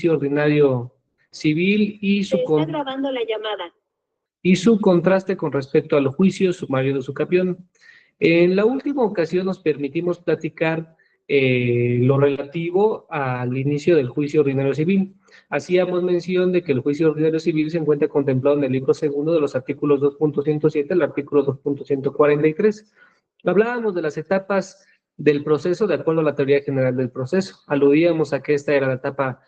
ordinario civil y Se está grabando la llamada. Y su contraste con respecto al juicio sumario de usucapión. En la última ocasión nos permitimos platicar lo relativo al inicio del juicio ordinario civil. Hacíamos mención de que el juicio ordinario civil se encuentra contemplado en el libro segundo de los artículos 2.107 al artículo 2.143. Hablábamos de las etapas del proceso de acuerdo a la teoría general del proceso. Aludíamos a que esta era la etapa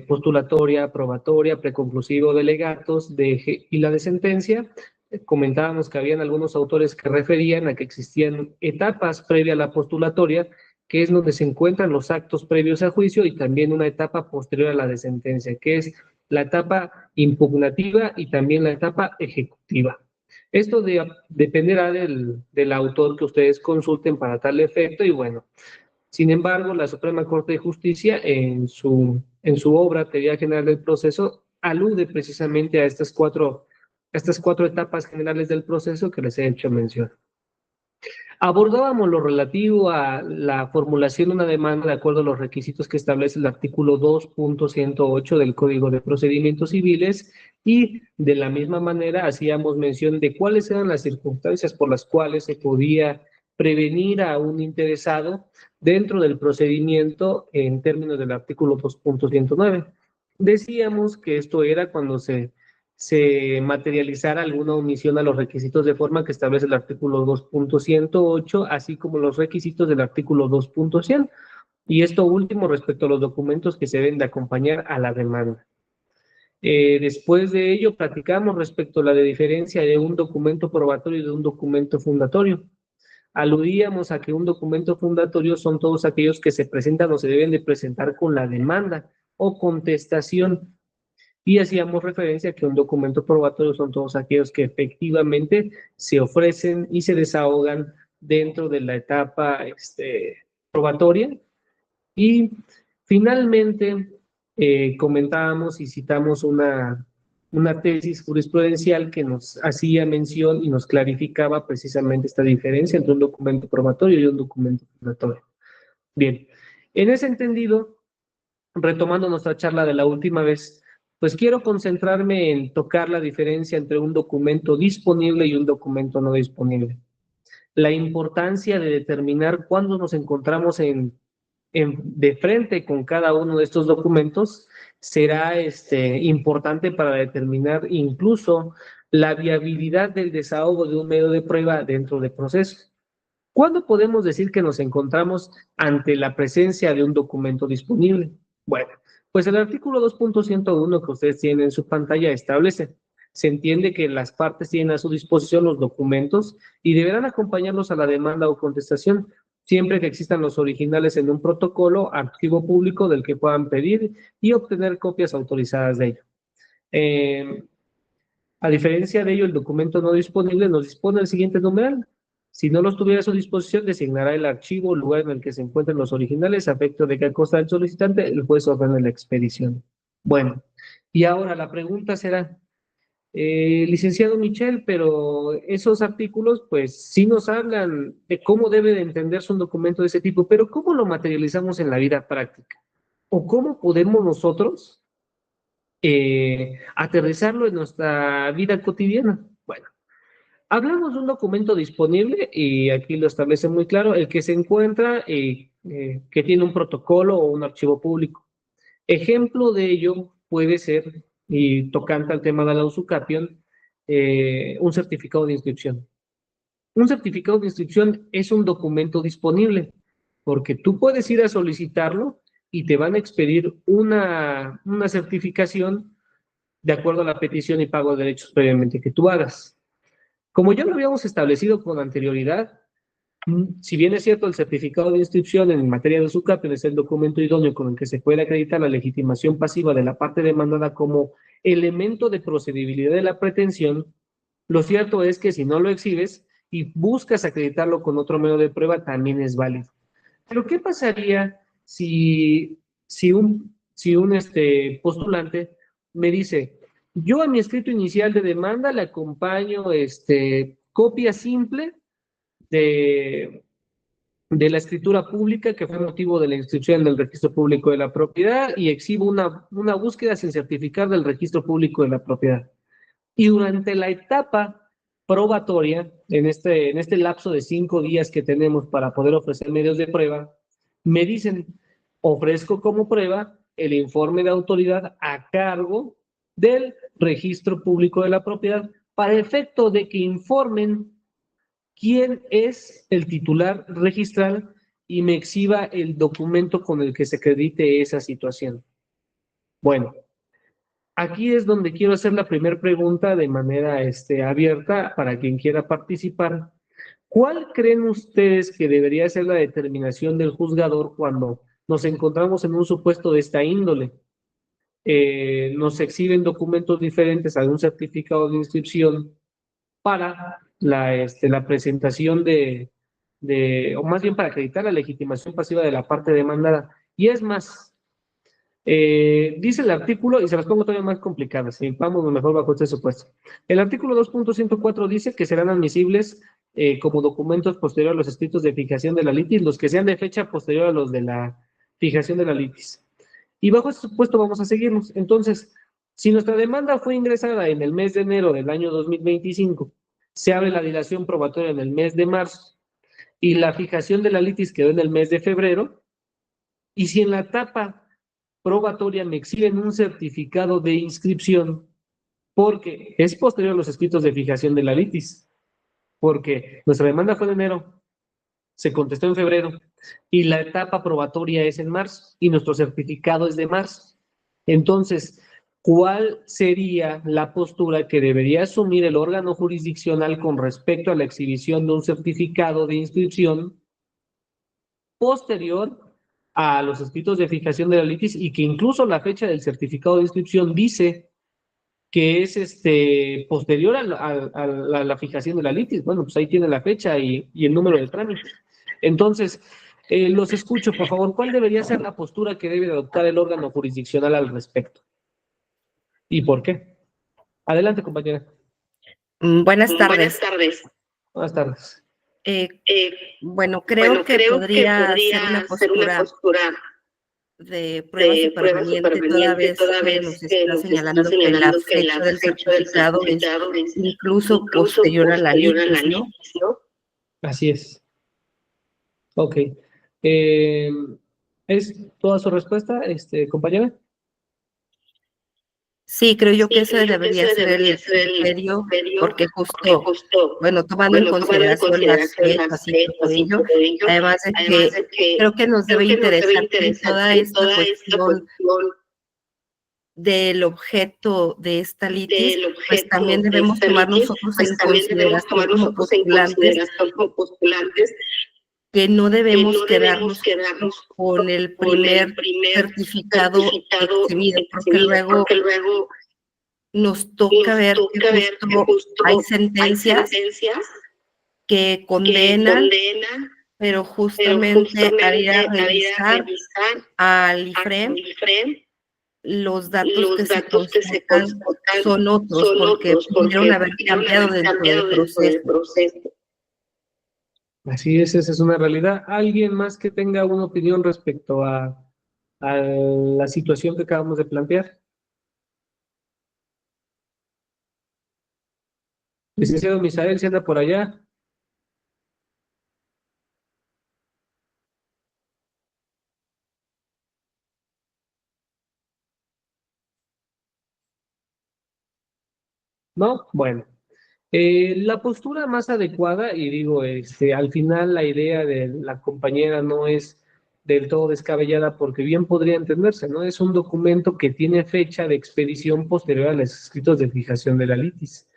postulatoria, probatoria, preconclusivo de legatos y la de sentencia. Comentábamos que habían algunos autores que referían a que existían etapas previas a la postulatoria, que es donde se encuentran los actos previos a juicio, y también una etapa posterior a la de sentencia, que es la etapa impugnativa y también la etapa ejecutiva. Esto dependerá del autor que ustedes consulten para tal efecto, y bueno, sin embargo, la Suprema Corte de Justicia, en su obra Teoría General del Proceso, alude precisamente a estas cuatro etapas generales del proceso que les he hecho mención. Abordábamos lo relativo a la formulación de una demanda de acuerdo a los requisitos que establece el artículo 2.108 del Código de Procedimientos Civiles, y de la misma manera hacíamos mención de cuáles eran las circunstancias por las cuales se podía prevenir a un interesado dentro del procedimiento en términos del artículo 2.109. Decíamos que esto era cuando se materializara alguna omisión a los requisitos de forma que establece el artículo 2.108, así como los requisitos del artículo 2.100, y esto último respecto a los documentos que se deben de acompañar a la demanda. Después de ello, platicamos respecto a la diferencia de un documento probatorio y de un documento fundatorio. Aludíamos a que un documento fundatorio son todos aquellos que se presentan o se deben de presentar con la demanda o contestación, y hacíamos referencia a que un documento probatorio son todos aquellos que efectivamente se ofrecen y se desahogan dentro de la etapa probatoria. Y finalmente comentábamos y citamos una tesis jurisprudencial que nos hacía mención y nos clarificaba precisamente esta diferencia entre un documento probatorio y un documento fundatorio. Bien, en ese entendido, retomando nuestra charla de la última vez, pues quiero concentrarme en tocar la diferencia entre un documento disponible y un documento no disponible. La importancia de determinar cuándo nos encontramos de frente con cada uno de estos documentos será importante para determinar incluso la viabilidad del desahogo de un medio de prueba dentro del proceso. ¿Cuándo podemos decir que nos encontramos ante la presencia de un documento disponible? Bueno, pues el artículo 2.101 que ustedes tienen en su pantalla establece: se entiende que las partes tienen a su disposición los documentos y deberán acompañarlos a la demanda o contestación, siempre que existan los originales en un protocolo, archivo público del que puedan pedir y obtener copias autorizadas de ello. A diferencia de ello, el documento no disponible nos dispone el siguiente numeral. Si no los tuviera a su disposición, designará el archivo o lugar en el que se encuentren los originales, a efecto de que a costa del solicitante el juez ordene la expedición. Bueno, y ahora la pregunta será, licenciado Michel, pero esos artículos pues sí nos hablan de cómo debe de entenderse un documento de ese tipo, pero ¿cómo lo materializamos en la vida práctica? ¿O cómo podemos nosotros aterrizarlo en nuestra vida cotidiana? Bueno, hablamos de un documento disponible, y aquí lo establece muy claro: el que se encuentra, que tiene un protocolo o un archivo público. Ejemplo de ello puede ser, y tocante al tema de la usucapión, un certificado de inscripción. Un certificado de inscripción es un documento disponible, porque tú puedes ir a solicitarlo y te van a expedir una certificación de acuerdo a la petición y pago de derechos previamente que tú hagas. Como ya lo habíamos establecido con anterioridad, si bien es cierto, el certificado de inscripción en materia de usucapión es el documento idóneo con el que se puede acreditar la legitimación pasiva de la parte demandada como elemento de procedibilidad de la pretensión, lo cierto es que si no lo exhibes y buscas acreditarlo con otro medio de prueba, también es válido. Pero ¿qué pasaría si un postulante me dice: yo a mi escrito inicial de demanda le acompaño copia simple de de la escritura pública que fue motivo de la inscripción en el registro público de la propiedad y exhibo una búsqueda sin certificar del registro público de la propiedad. Y durante la etapa probatoria, en este lapso de 5 días que tenemos para poder ofrecer medios de prueba, me dicen, ofrezco como prueba el informe de autoridad a cargo del registro público de la propiedad para efecto de que informen quién es el titular registral y me exhiba el documento con el que se acredite esa situación. Bueno, aquí es donde quiero hacer la primera pregunta de manera abierta para quien quiera participar. ¿Cuál creen ustedes que debería ser la determinación del juzgador cuando nos encontramos en un supuesto de esta índole? Nos exhiben documentos diferentes a un certificado de inscripción para la presentación o más bien para acreditar la legitimación pasiva de la parte demandada. Y es más, dice el artículo, y se las pongo todavía más complicadas, y vamos mejor bajo este supuesto. El artículo 2.104 dice que serán admisibles como documentos posteriores a los escritos de fijación de la litis, los que sean de fecha posterior a los de la fijación de la litis. Y bajo ese supuesto vamos a seguirnos. Entonces, si nuestra demanda fue ingresada en el mes de enero del año 2025, se abre la dilación probatoria en el mes de marzo y la fijación de la litis quedó en el mes de febrero, y si en la etapa probatoria me exhiben un certificado de inscripción porque es posterior a los escritos de fijación de la litis, porque nuestra demanda fue en enero, se contestó en febrero y la etapa probatoria es en marzo y nuestro certificado es de marzo. Entonces, ¿cuál sería la postura que debería asumir el órgano jurisdiccional con respecto a la exhibición de un certificado de inscripción posterior a los escritos de fijación de la litis y que incluso la fecha del certificado de inscripción dice que es posterior a la fijación de la litis? Bueno, pues ahí tiene la fecha y el número del trámite. Entonces, los escucho, por favor. ¿Cuál debería ser la postura que debe adoptar el órgano jurisdiccional al respecto? ¿Y por qué? Adelante, compañera. Buenas tardes. Buenas tardes. Buenas tardes. Bueno, creo que podría ser una postura de prueba superveniente, toda vez que nos está señalando que la fecha del certificado es incluso posterior a la litis, ¿no? Así es. Ok. ¿Es toda su respuesta, compañera? Sí, creo yo que ese debería ser el criterio, porque justo, bueno, tomando en consideración las fechas y todo ello, además de que creo que nos debe interesar que toda esta cuestión del objeto de esta litis, pues también debemos tomar nosotros en consideración como postulantes que no debemos quedarnos con el primer certificado exhibido, porque luego nos toca ver que justo hay sentencias que condenan, pero justamente al ir a revisar al IFREM, los datos que se constatan son otros, porque pudieron haber cambiado dentro del proceso. Así es, esa es una realidad. ¿Alguien más que tenga una opinión respecto a la situación que acabamos de plantear? Licenciado Misael, ¿se anda por allá? ¿No? Bueno. La postura más adecuada, y digo, al final la idea de la compañera no es del todo descabellada porque bien podría entenderse, ¿no? Es un documento que tiene fecha de expedición posterior a los escritos de fijación de la litis.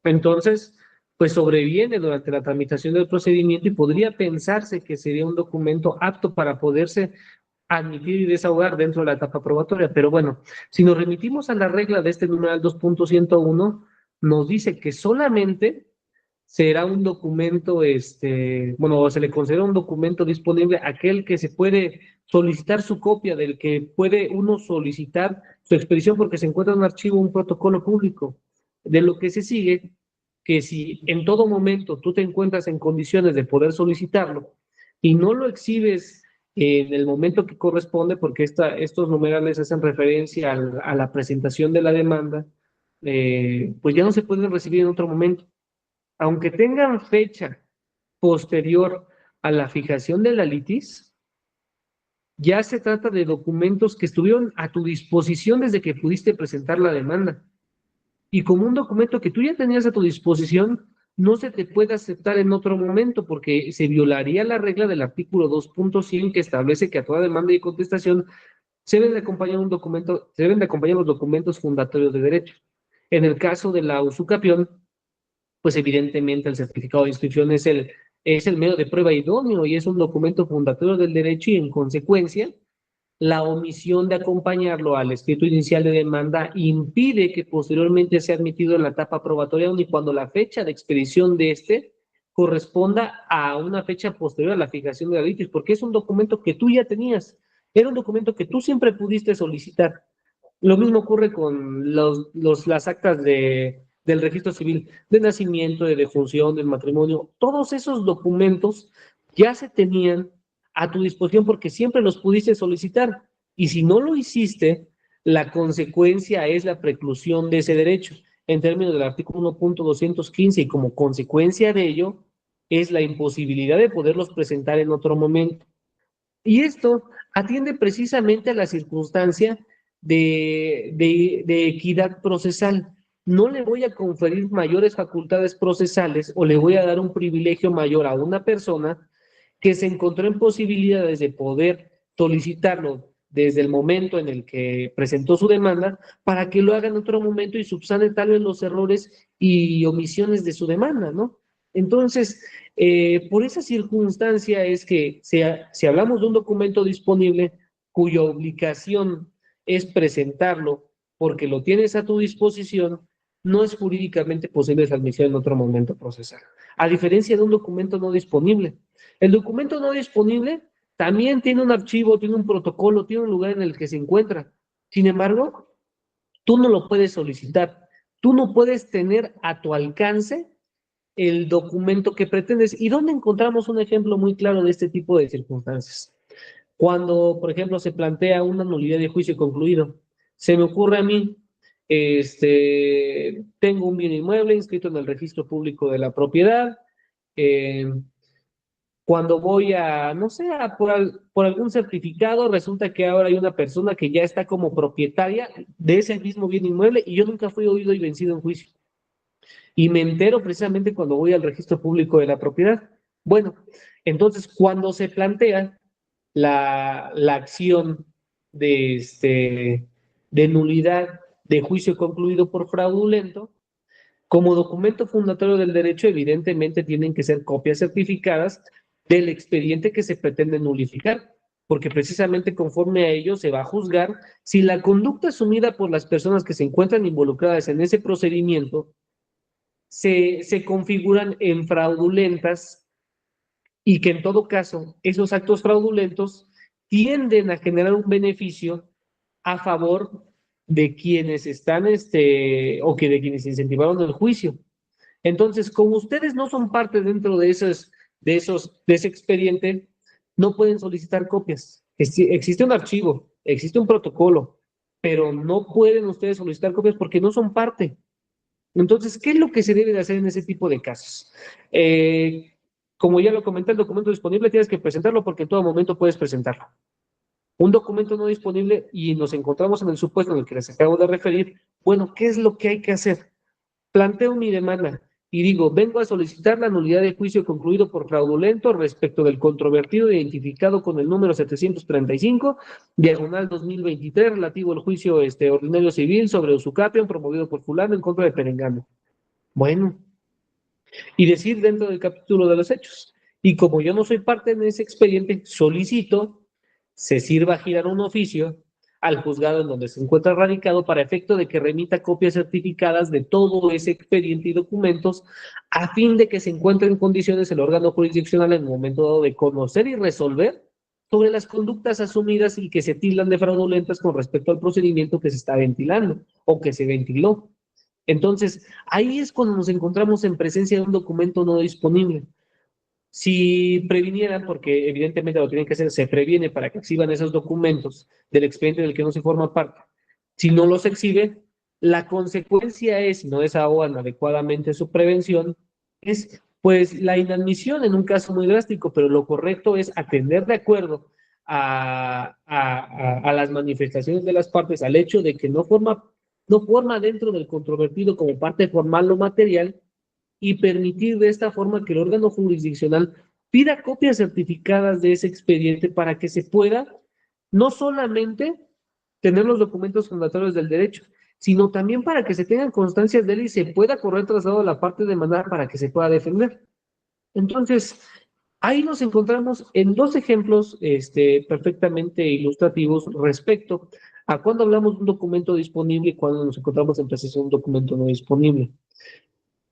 Entonces, pues sobreviene durante la tramitación del procedimiento y podría pensarse que sería un documento apto para poderse admitir y desahogar dentro de la etapa probatoria. Pero bueno, si nos remitimos a la regla de este numeral 2.101, nos dice que solamente será un documento, bueno, se le considera un documento disponible a aquel que se puede solicitar su copia, del que puede uno solicitar su expedición porque se encuentra en un archivo, un protocolo público. De lo que se sigue, que si en todo momento tú te encuentras en condiciones de poder solicitarlo, y no lo exhibes en el momento que corresponde, porque estos numerales hacen referencia a la presentación de la demanda, pues ya no se pueden recibir en otro momento. Aunque tengan fecha posterior a la fijación de la litis, ya se trata de documentos que estuvieron a tu disposición desde que pudiste presentar la demanda. Y como un documento que tú ya tenías a tu disposición, no se te puede aceptar en otro momento porque se violaría la regla del artículo 2.100 que establece que a toda demanda y contestación se deben de acompañar un documento, se deben de acompañar los documentos fundatorios de derecho. En el caso de la usucapión, pues evidentemente el certificado de inscripción es el medio de prueba idóneo y es un documento fundatorio del derecho y en consecuencia la omisión de acompañarlo al escrito inicial de demanda impide que posteriormente sea admitido en la etapa probatoria aun y cuando la fecha de expedición de este corresponda a una fecha posterior a la fijación de la litis, porque es un documento que tú ya tenías, era un documento que tú siempre pudiste solicitar. Lo mismo ocurre con las actas del registro civil, de nacimiento, de defunción, del matrimonio. Todos esos documentos ya se tenían a tu disposición porque siempre los pudiste solicitar. Y si no lo hiciste, la consecuencia es la preclusión de ese derecho en términos del artículo 1.215 y como consecuencia de ello es la imposibilidad de poderlos presentar en otro momento. Y esto atiende precisamente a la circunstancia de equidad procesal. No le voy a conferir mayores facultades procesales o le voy a dar un privilegio mayor a una persona que se encontró en posibilidades de poder solicitarlo desde el momento en el que presentó su demanda para que lo haga en otro momento y subsane tal vez los errores y omisiones de su demanda, ¿no? Entonces, por esa circunstancia es que si hablamos de un documento disponible cuya obligación es presentarlo porque lo tienes a tu disposición, no es jurídicamente posible su admisión en otro momento procesal. A diferencia de un documento no disponible. El documento no disponible también tiene un archivo, tiene un protocolo, tiene un lugar en el que se encuentra. Sin embargo, tú no lo puedes solicitar. Tú no puedes tener a tu alcance el documento que pretendes. ¿Y dónde encontramos un ejemplo muy claro de este tipo de circunstancias? Cuando, por ejemplo, se plantea una nulidad de juicio concluido. Se me ocurre a mí, tengo un bien inmueble inscrito en el registro público de la propiedad, cuando voy a, no sé, por algún certificado, resulta que ahora hay una persona que ya está como propietaria de ese mismo bien inmueble y yo nunca fui oído y vencido en juicio. Y me entero precisamente cuando voy al registro público de la propiedad. Bueno, entonces cuando se plantea la acción de nulidad de juicio concluido por fraudulento, como documento fundatorio del derecho, evidentemente tienen que ser copias certificadas del expediente que se pretende nulificar, porque precisamente conforme a ello se va a juzgar si la conducta asumida por las personas que se encuentran involucradas en ese procedimiento se configuran en fraudulentas y que en todo caso esos actos fraudulentos tienden a generar un beneficio a favor de quienes están, o que de quienes incentivaron el juicio. Entonces, como ustedes no son parte dentro de ese expediente, no pueden solicitar copias. Existe un archivo, existe un protocolo, pero no pueden ustedes solicitar copias porque no son parte. Entonces, ¿qué es lo que se debe de hacer en ese tipo de casos? Como ya lo comenté, el documento disponible tienes que presentarlo porque en todo momento puedes presentarlo. Un documento no disponible y nos encontramos en el supuesto en el que les acabo de referir. Bueno, ¿qué es lo que hay que hacer? Planteo mi demanda y digo, vengo a solicitar la nulidad de juicio concluido por fraudulento respecto del controvertido identificado con el número 735, diagonal 2023, relativo al juicio ordinario civil sobre usucapión promovido por fulano en contra de Perengano. Bueno, y decir dentro del capítulo de los hechos. Y como yo no soy parte de ese expediente, solicito se sirva a girar un oficio al juzgado en donde se encuentra radicado para efecto de que remita copias certificadas de todo ese expediente y documentos a fin de que se encuentre en condiciones el órgano jurisdiccional en el momento dado de conocer y resolver sobre las conductas asumidas y que se tildan de fraudulentas con respecto al procedimiento que se está ventilando o que se ventiló. Entonces, ahí es cuando nos encontramos en presencia de un documento no disponible. Si previnieran, porque evidentemente lo tienen que hacer, se previene para que exhiban esos documentos del expediente del que no se forma parte. Si no los exhibe, la consecuencia es, si no desahogan adecuadamente su prevención, es pues la inadmisión en un caso muy drástico, pero lo correcto es atender de acuerdo a las manifestaciones de las partes, al hecho de que no forma dentro del controvertido como parte formal o material, y permitir de esta forma que el órgano jurisdiccional pida copias certificadas de ese expediente para que se pueda no solamente tener los documentos fundatorios del derecho, sino también para que se tengan constancias de él y se pueda correr traslado a la parte demandada para que se pueda defender. Entonces, ahí nos encontramos en dos ejemplos perfectamente ilustrativos respecto a cuando hablamos de un documento disponible y cuando nos encontramos en presencia de un documento no disponible.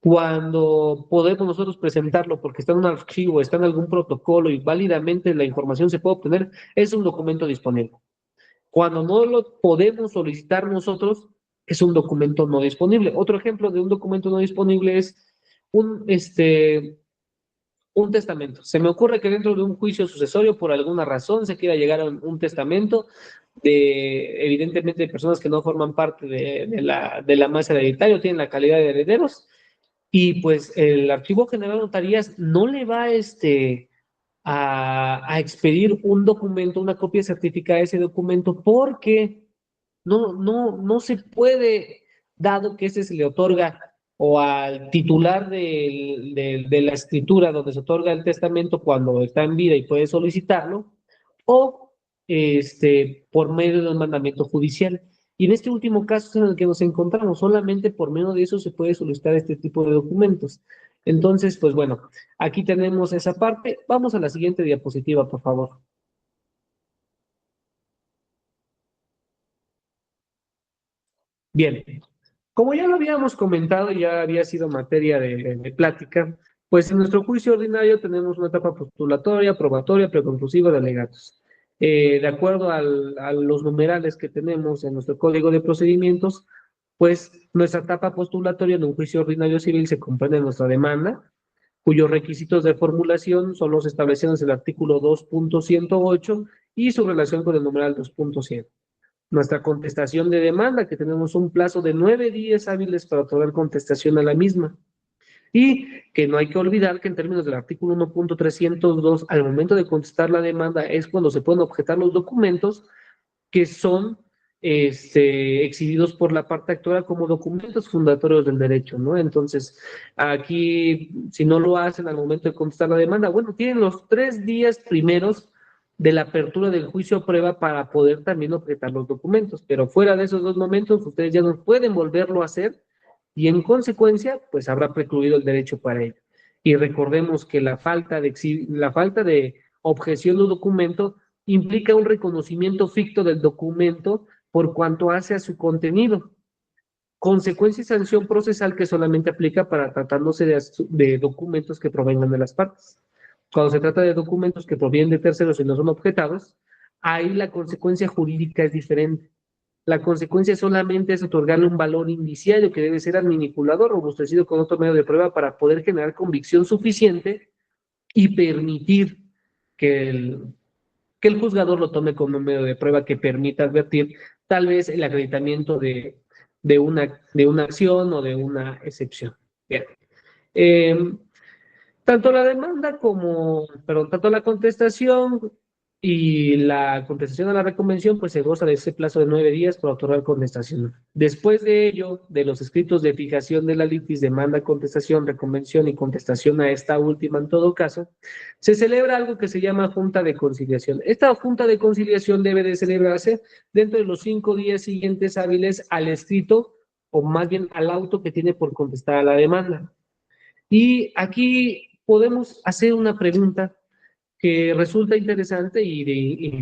Cuando podemos nosotros presentarlo porque está en un archivo, está en algún protocolo y válidamente la información se puede obtener, es un documento disponible. Cuando no lo podemos solicitar nosotros, es un documento no disponible. Otro ejemplo de un documento no disponible es un, un testamento. Se me ocurre que dentro de un juicio sucesorio, por alguna razón, se quiera llegar a un testamento de, evidentemente, de personas que no forman parte de la masa hereditaria, tienen la calidad de herederos, y pues el Archivo General de Notarías no le va a expedir un documento, una copia certificada de ese documento, porque no se puede, dado que ese se le otorga o al titular de la escritura donde se otorga el testamento cuando está en vida y puede solicitarlo, o por medio de un mandamiento judicial. Y en este último caso es en el que nos encontramos, solamente por medio de eso se puede solicitar este tipo de documentos. Entonces, pues bueno, aquí tenemos esa parte. Vamos a la siguiente diapositiva, por favor. Bien, como ya lo habíamos comentado, ya había sido materia de plática, pues en nuestro juicio ordinario tenemos una etapa postulatoria, probatoria, preconclusiva de alegatos. De acuerdo a los numerales que tenemos en nuestro código de procedimientos, pues nuestra etapa postulatoria en un juicio ordinario civil se comprende en nuestra demanda, cuyos requisitos de formulación son los establecidos en el artículo 2.108 y su relación con el numeral 2.100. Nuestra contestación de demanda, que tenemos un plazo de 9 días hábiles para otorgar contestación a la misma. Y que no hay que olvidar que en términos del artículo 1.302, al momento de contestar la demanda es cuando se pueden objetar los documentos que son exhibidos por la parte actora como documentos fundatorios del derecho, ¿no? Entonces, aquí, si no lo hacen al momento de contestar la demanda, bueno, tienen los 3 días primeros de la apertura del juicio a prueba para poder también objetar los documentos, pero fuera de esos dos momentos, ustedes ya no pueden volverlo a hacer y en consecuencia, pues habrá precluido el derecho para ello. Y recordemos que la falta de objeción de un documento implica un reconocimiento ficto del documento por cuanto hace a su contenido. Consecuencia y sanción procesal que solamente aplica para tratándose de documentos que provengan de las partes. Cuando se trata de documentos que provienen de terceros y no son objetados, ahí la consecuencia jurídica es diferente. La consecuencia solamente es otorgarle un valor indiciario que debe ser adminiculado, robustecido con otro medio de prueba para poder generar convicción suficiente y permitir que el juzgador lo tome como un medio de prueba que permita advertir tal vez el acreditamiento de una acción o de una excepción. Bien. Tanto la demanda tanto la contestación y la contestación a la reconvención, pues se goza de ese plazo de 9 días para otorgar contestación. Después de ello, de los escritos de fijación de la litis, demanda, contestación, reconvención y contestación a esta última en todo caso, se celebra algo que se llama junta de conciliación. Esta junta de conciliación debe de celebrarse dentro de los 5 días siguientes hábiles al escrito, o más bien al auto que tiene por contestar a la demanda. Y aquí podemos hacer una pregunta que resulta interesante y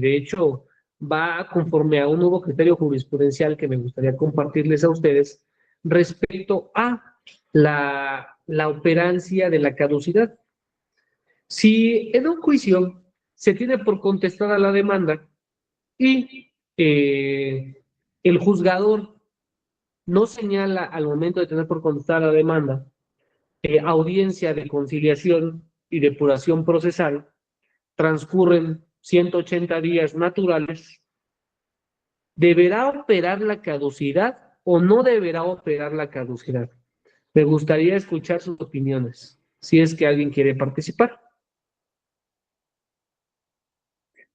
de hecho va conforme a un nuevo criterio jurisprudencial que me gustaría compartirles a ustedes respecto a la operancia de la caducidad. Si en un juicio se tiene por contestada la demanda y el juzgador no señala al momento de tener por contestada la demanda audiencia de conciliación y depuración procesal, transcurren 180 días naturales, ¿deberá operar la caducidad o no deberá operar la caducidad? Me gustaría escuchar sus opiniones, si es que alguien quiere participar.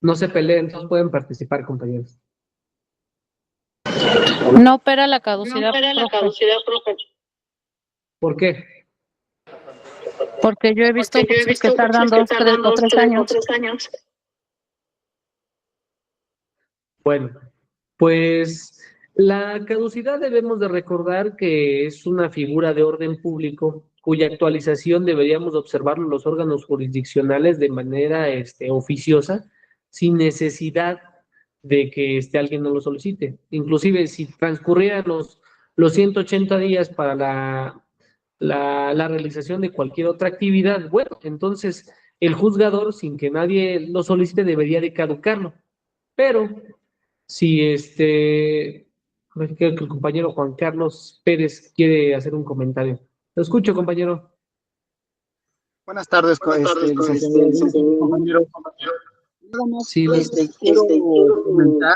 No se peleen, todos pueden participar, compañeros. No opera la caducidad, profe, ¿Por qué? porque yo he visto juicios que tardan 2, 3 o 3 años. Bueno, pues la caducidad debemos de recordar que es una figura de orden público cuya actualización deberíamos observarlo los órganos jurisdiccionales de manera oficiosa, sin necesidad de que alguien no lo solicite. Inclusive si transcurrieran los 180 días para la realización de cualquier otra actividad, bueno, entonces el juzgador, sin que nadie lo solicite, debería de caducarlo. Pero si creo que el compañero Juan Carlos Pérez quiere hacer un comentario. Lo escucho, compañero. Buenas tardes, licenciado. Compañero. Nada más, Sí, quiero comentar,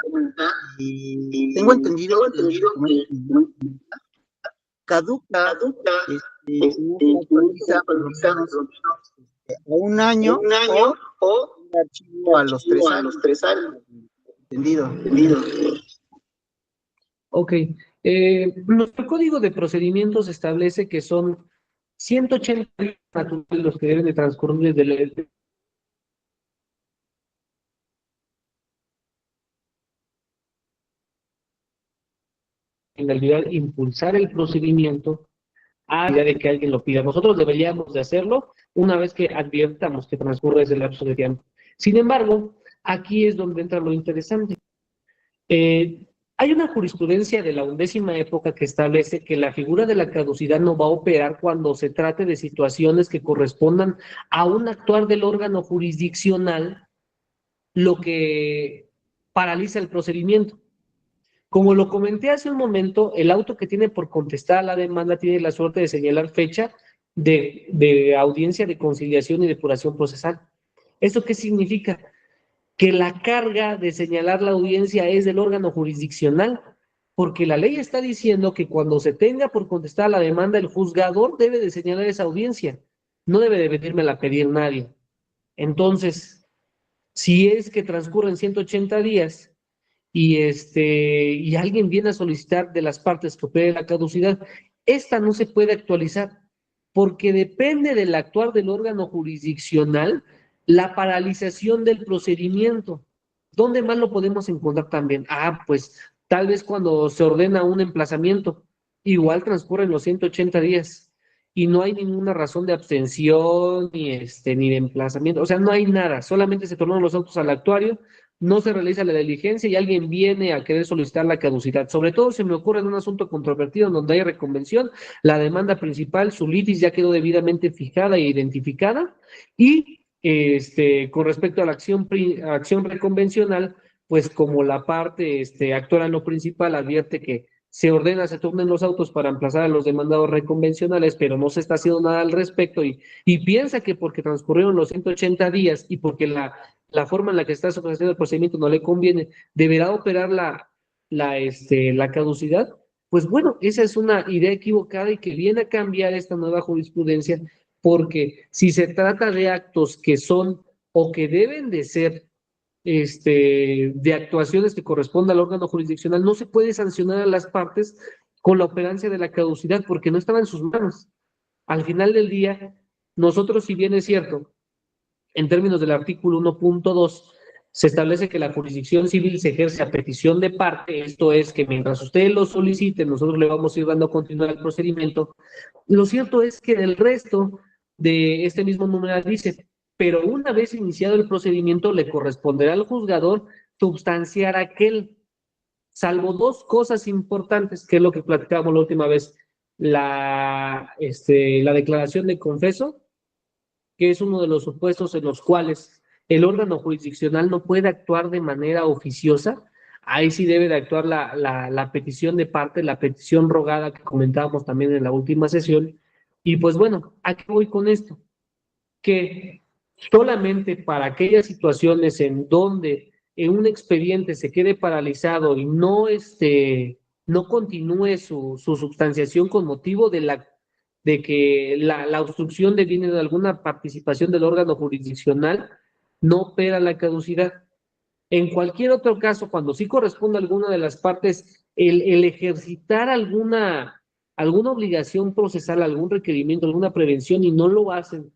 y tengo entendido que caduca, no se actualiza por lo menos a un año o un archivo a los 3 años. Entendido. Ok. Nuestro código de procedimientos establece que son 180 días naturales los que deben de transcurrir desde finalidad impulsar el procedimiento a la de que alguien lo pida. Nosotros deberíamos de hacerlo una vez que adviertamos que transcurre ese lapso de tiempo. Sin embargo, aquí es donde entra lo interesante. Hay una jurisprudencia de la 11ª época que establece que la figura de la caducidad no va a operar cuando se trate de situaciones que correspondan a un actuar del órgano jurisdiccional, lo que paraliza el procedimiento. Como lo comenté hace un momento, el auto que tiene por contestar a la demanda tiene la suerte de señalar fecha de audiencia de conciliación y depuración procesal. ¿Esto qué significa? Que la carga de señalar la audiencia es del órgano jurisdiccional, porque la ley está diciendo que cuando se tenga por contestar la demanda, el juzgador debe de señalar esa audiencia, no debe de venírmela a pedir nadie. Entonces, si es que transcurren 180 días y alguien viene a solicitar de las partes que opere la caducidad, esta no se puede actualizar, porque depende del actuar del órgano jurisdiccional la paralización del procedimiento. ¿Dónde más lo podemos encontrar también? Pues tal vez cuando se ordena un emplazamiento, igual transcurren los 180 días y no hay ninguna razón de abstención ni de emplazamiento, o sea, no hay nada, solamente se tornaron los autos al actuario, no se realiza la diligencia y alguien viene a querer solicitar la caducidad. Sobre todo se me ocurre en un asunto controvertido en donde hay reconvención, la demanda principal, su litis ya quedó debidamente fijada e identificada y con respecto a la acción reconvencional, pues como la parte actora en lo principal advierte que se ordena, se turnen los autos para emplazar a los demandados reconvencionales, pero no se está haciendo nada al respecto y piensa que porque transcurrieron los 180 días y porque la forma en la que está sucediendo el procedimiento no le conviene, deberá operar la caducidad, pues bueno, esa es una idea equivocada y que viene a cambiar esta nueva jurisprudencia, porque si se trata de actos que son o que deben de ser de actuaciones que correspondan al órgano jurisdiccional, no se puede sancionar a las partes con la operancia de la caducidad porque no estaba en sus manos. Al final del día, nosotros, si bien es cierto, en términos del artículo 1.2, se establece que la jurisdicción civil se ejerce a petición de parte, esto es que mientras ustedes lo soliciten, nosotros le vamos a ir dando a continuar el procedimiento. Lo cierto es que el resto de este mismo numeral dice, pero una vez iniciado el procedimiento le corresponderá al juzgador substanciar aquel, salvo dos cosas importantes, que es lo que platicábamos la última vez, la declaración de confeso, que es uno de los supuestos en los cuales el órgano jurisdiccional no puede actuar de manera oficiosa. Ahí sí debe de actuar la petición de parte, la petición rogada que comentábamos también en la última sesión. Y pues bueno, ¿a qué voy con esto? que solamente para aquellas situaciones en donde un expediente se quede paralizado y no continúe su substanciación con motivo de que la obstrucción deviene de alguna participación del órgano jurisdiccional, no opera la caducidad. En cualquier otro caso, cuando sí corresponde a alguna de las partes, el ejercitar alguna obligación procesal, algún requerimiento, alguna prevención y no lo hacen,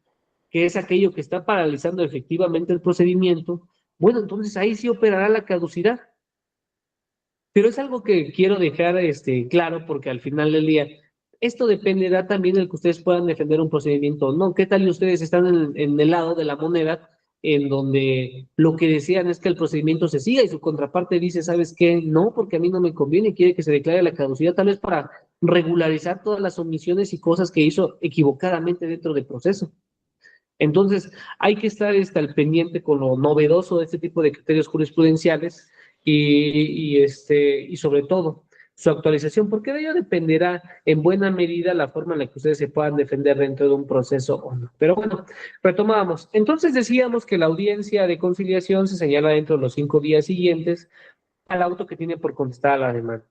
que es aquello que está paralizando efectivamente el procedimiento, bueno, entonces ahí sí operará la caducidad. Pero es algo que quiero dejar claro porque al final del día, esto dependerá también de que ustedes puedan defender un procedimiento o no. ¿Qué tal y ustedes están en el lado de la moneda en donde lo que desean es que el procedimiento se siga y su contraparte dice, ¿sabes qué? No, porque a mí no me conviene y quiere que se declare la caducidad, tal vez para regularizar todas las omisiones y cosas que hizo equivocadamente dentro del proceso? Entonces, hay que estar al pendiente con lo novedoso de este tipo de criterios jurisprudenciales y sobre todo su actualización, porque de ello dependerá en buena medida la forma en la que ustedes se puedan defender dentro de un proceso o no. Pero bueno, retomábamos. Entonces decíamos que la audiencia de conciliación se señala dentro de los 5 días siguientes al auto que tiene por contestar a la demanda.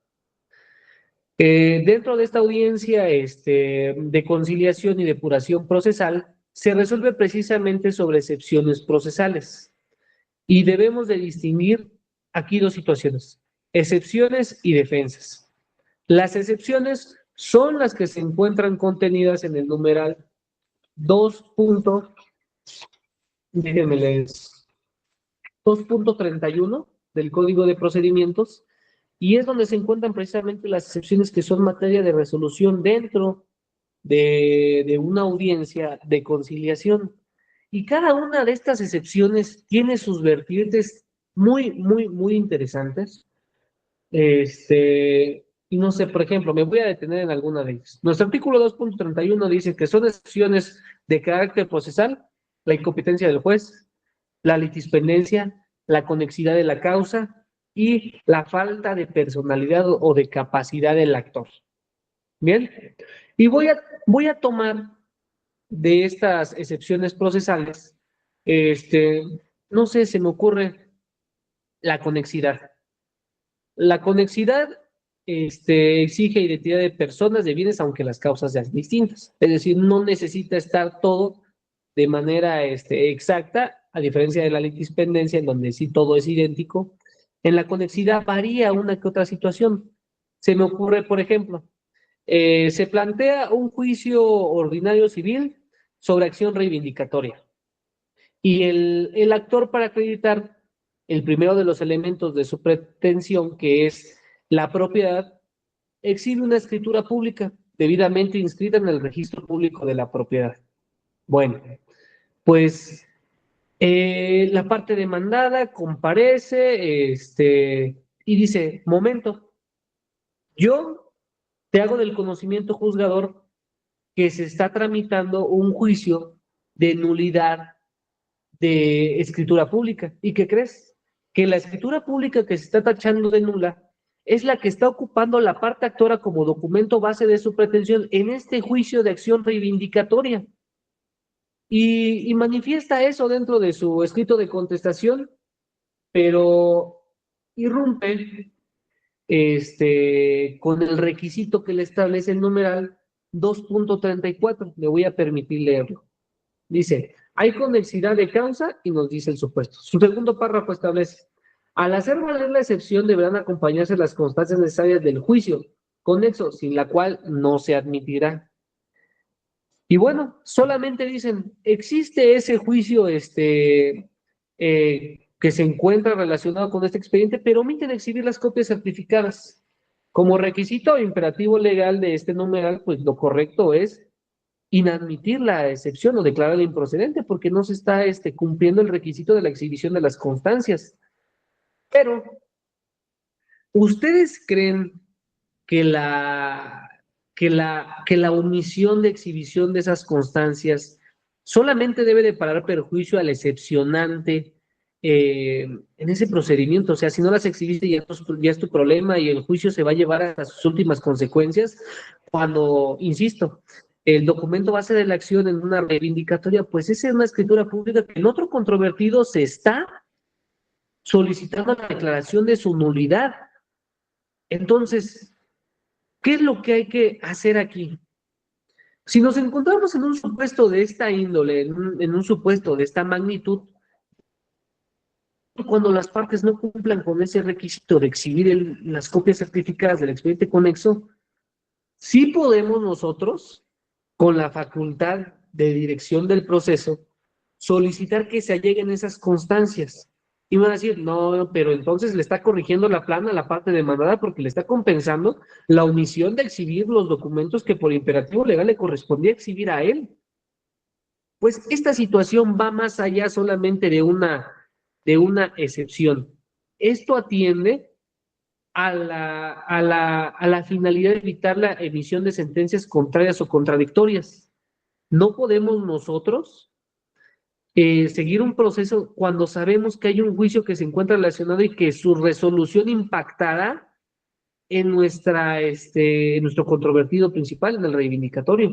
Dentro de esta audiencia de conciliación y depuración procesal, se resuelve precisamente sobre excepciones procesales. Y debemos de distinguir aquí dos situaciones, excepciones y defensas. Las excepciones son las que se encuentran contenidas en el numeral 2.31 del Código de Procedimientos, y es donde se encuentran precisamente las excepciones que son materia de resolución dentro de una audiencia de conciliación. Y cada una de estas excepciones tiene sus vertientes muy, muy, muy interesantes. Y no sé, por ejemplo, me voy a detener en alguna de ellas. Nuestro artículo 2.31 dice que son excepciones de carácter procesal, la incompetencia del juez, la litispendencia, la conexidad de la causa y la falta de personalidad o de capacidad del actor. Bien, y voy a tomar de estas excepciones procesales, no sé, se me ocurre la conexidad. La conexidad exige identidad de personas, de bienes, aunque las causas sean distintas. Es decir, no necesita estar todo de manera exacta, a diferencia de la litispendencia, en donde sí todo es idéntico. En la conexidad varía una que otra situación. Se me ocurre, por ejemplo, se plantea un juicio ordinario civil sobre acción reivindicatoria. Y el actor, para acreditar el primero de los elementos de su pretensión, que es la propiedad, exhibe una escritura pública debidamente inscrita en el registro público de la propiedad. Bueno, pues la parte demandada comparece y dice, momento, yo te hago del conocimiento, juzgador, que se está tramitando un juicio de nulidad de escritura pública. ¿Y qué crees? Que la escritura pública que se está tachando de nula es la que está ocupando la parte actora como documento base de su pretensión en este juicio de acción reivindicatoria. Y manifiesta eso dentro de su escrito de contestación, pero irrumpe con el requisito que le establece el numeral 2.34. Le voy a permitir leerlo. Dice, hay conexidad de causa y nos dice el supuesto. Su segundo párrafo establece, al hacer valer la excepción deberán acompañarse las constancias necesarias del juicio, conexo, sin la cual no se admitirá. Y bueno, solamente dicen, existe ese juicio que se encuentra relacionado con este expediente, pero omiten exhibir las copias certificadas. Como requisito imperativo legal de este numeral, pues lo correcto es inadmitir la excepción o declararla improcedente, porque no se está cumpliendo el requisito de la exhibición de las constancias. Pero, ¿ustedes creen que la omisión de exhibición de esas constancias solamente debe de parar perjuicio al excepcionante en ese procedimiento? O sea, si no las exhibiste ya es tu problema y el juicio se va a llevar hasta sus últimas consecuencias, cuando, insisto, el documento base de la acción en una reivindicatoria, pues esa es una escritura pública que el otro controvertido se está solicitando la declaración de su nulidad. Entonces, ¿qué es lo que hay que hacer aquí? Si nos encontramos en un supuesto de esta índole, en un supuesto de esta magnitud, cuando las partes no cumplan con ese requisito de exhibir las copias certificadas del expediente conexo, sí podemos nosotros, con la facultad de dirección del proceso, solicitar que se alleguen esas constancias. Y van a decir, no, pero entonces le está corrigiendo la plana a la parte demandada porque le está compensando la omisión de exhibir los documentos que por imperativo legal le correspondía exhibir a él. Pues esta situación va más allá solamente de una excepción. Esto atiende a la finalidad de evitar la emisión de sentencias contrarias o contradictorias. No podemos nosotros seguir un proceso cuando sabemos que hay un juicio que se encuentra relacionado y que su resolución impactará en nuestro controvertido principal, en el reivindicatorio.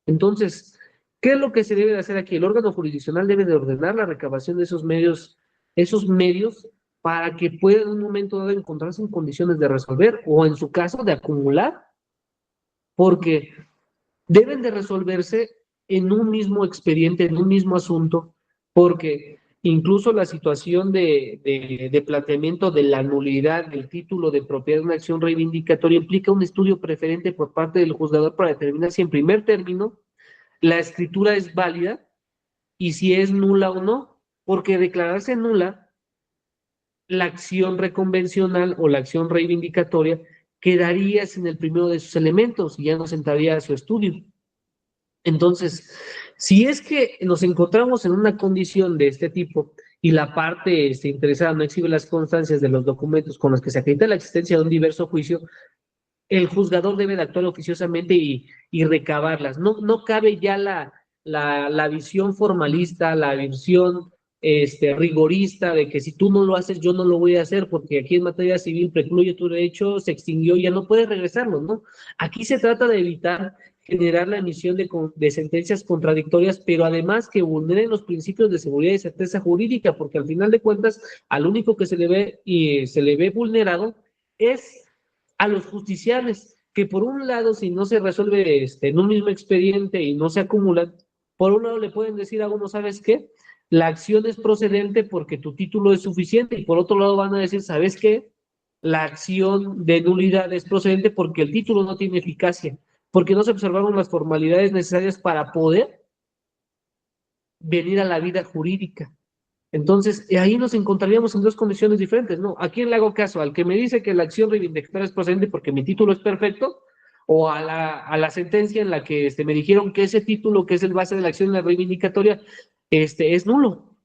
Entonces, ¿qué es lo que se debe de hacer aquí? El órgano jurisdiccional debe de ordenar la recabación de esos medios para que pueda en un momento dado encontrarse en condiciones de resolver o en su caso de acumular, porque deben de resolverse en un mismo expediente, en un mismo asunto, porque incluso la situación de planteamiento de la nulidad del título de propiedad de una acción reivindicatoria implica un estudio preferente por parte del juzgador para determinar si en primer término la escritura es válida y si es nula o no, porque declararse nula la acción reconvencional o la acción reivindicatoria quedaría sin el primero de sus elementos y ya no entraría a su estudio. Entonces, si es que nos encontramos en una condición de este tipo y la parte interesada no exhibe las constancias de los documentos con los que se acredita la existencia de un diverso juicio, el juzgador debe de actuar oficiosamente y recabarlas. No cabe ya la visión formalista, la visión rigorista de que si tú no lo haces, yo no lo voy a hacer, porque aquí en materia civil precluye tu derecho, se extinguió, ya no puedes regresarlo, ¿no? Aquí se trata de evitar generar la emisión de sentencias contradictorias, pero además que vulneren los principios de seguridad y certeza jurídica, porque al final de cuentas, al único que se le ve vulnerado es a los justiciables, que por un lado, si no se resuelve en un mismo expediente y no se acumulan, por un lado le pueden decir a uno, ¿sabes qué? La acción es procedente porque tu título es suficiente, y por otro lado van a decir, ¿sabes qué? La acción de nulidad es procedente porque el título no tiene eficacia, porque no se observaron las formalidades necesarias para poder venir a la vida jurídica. Entonces, ahí nos encontraríamos en dos condiciones diferentes, ¿no? ¿A quién le hago caso? ¿Al que me dice que la acción reivindicatoria es procedente porque mi título es perfecto? ¿O a la sentencia en la que me dijeron que ese título, que es el base de la acción en la reivindicatoria, es nulo?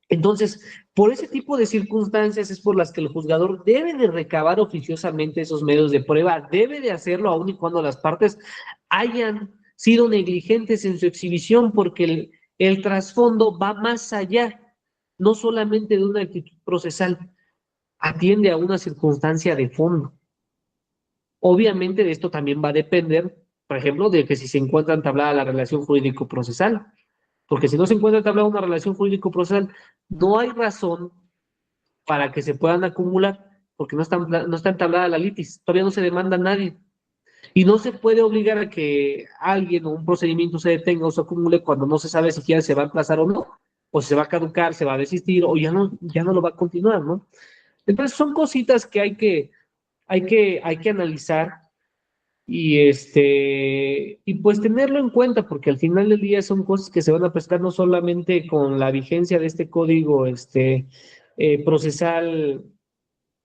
Entonces, por ese tipo de circunstancias es por las que el juzgador debe de recabar oficiosamente esos medios de prueba, debe de hacerlo aun y cuando las partes hayan sido negligentes en su exhibición, porque el trasfondo va más allá, no solamente de una actitud procesal, atiende a una circunstancia de fondo. Obviamente de esto también va a depender, por ejemplo, de que si se encuentra entablada la relación jurídico-procesal, porque si no se encuentra entablada una relación jurídico-procesal, no hay razón para que se puedan acumular, porque no está entablada la litis, todavía no se demanda a nadie. Y no se puede obligar a que alguien o un procedimiento se detenga o se acumule cuando no se sabe siquiera si se va a aplazar o no, o si se va a caducar, se va a desistir, o ya no lo va a continuar, ¿no? Entonces son cositas que hay que analizar y pues tenerlo en cuenta, porque al final del día son cosas que se van a prestar no solamente con la vigencia de este código procesal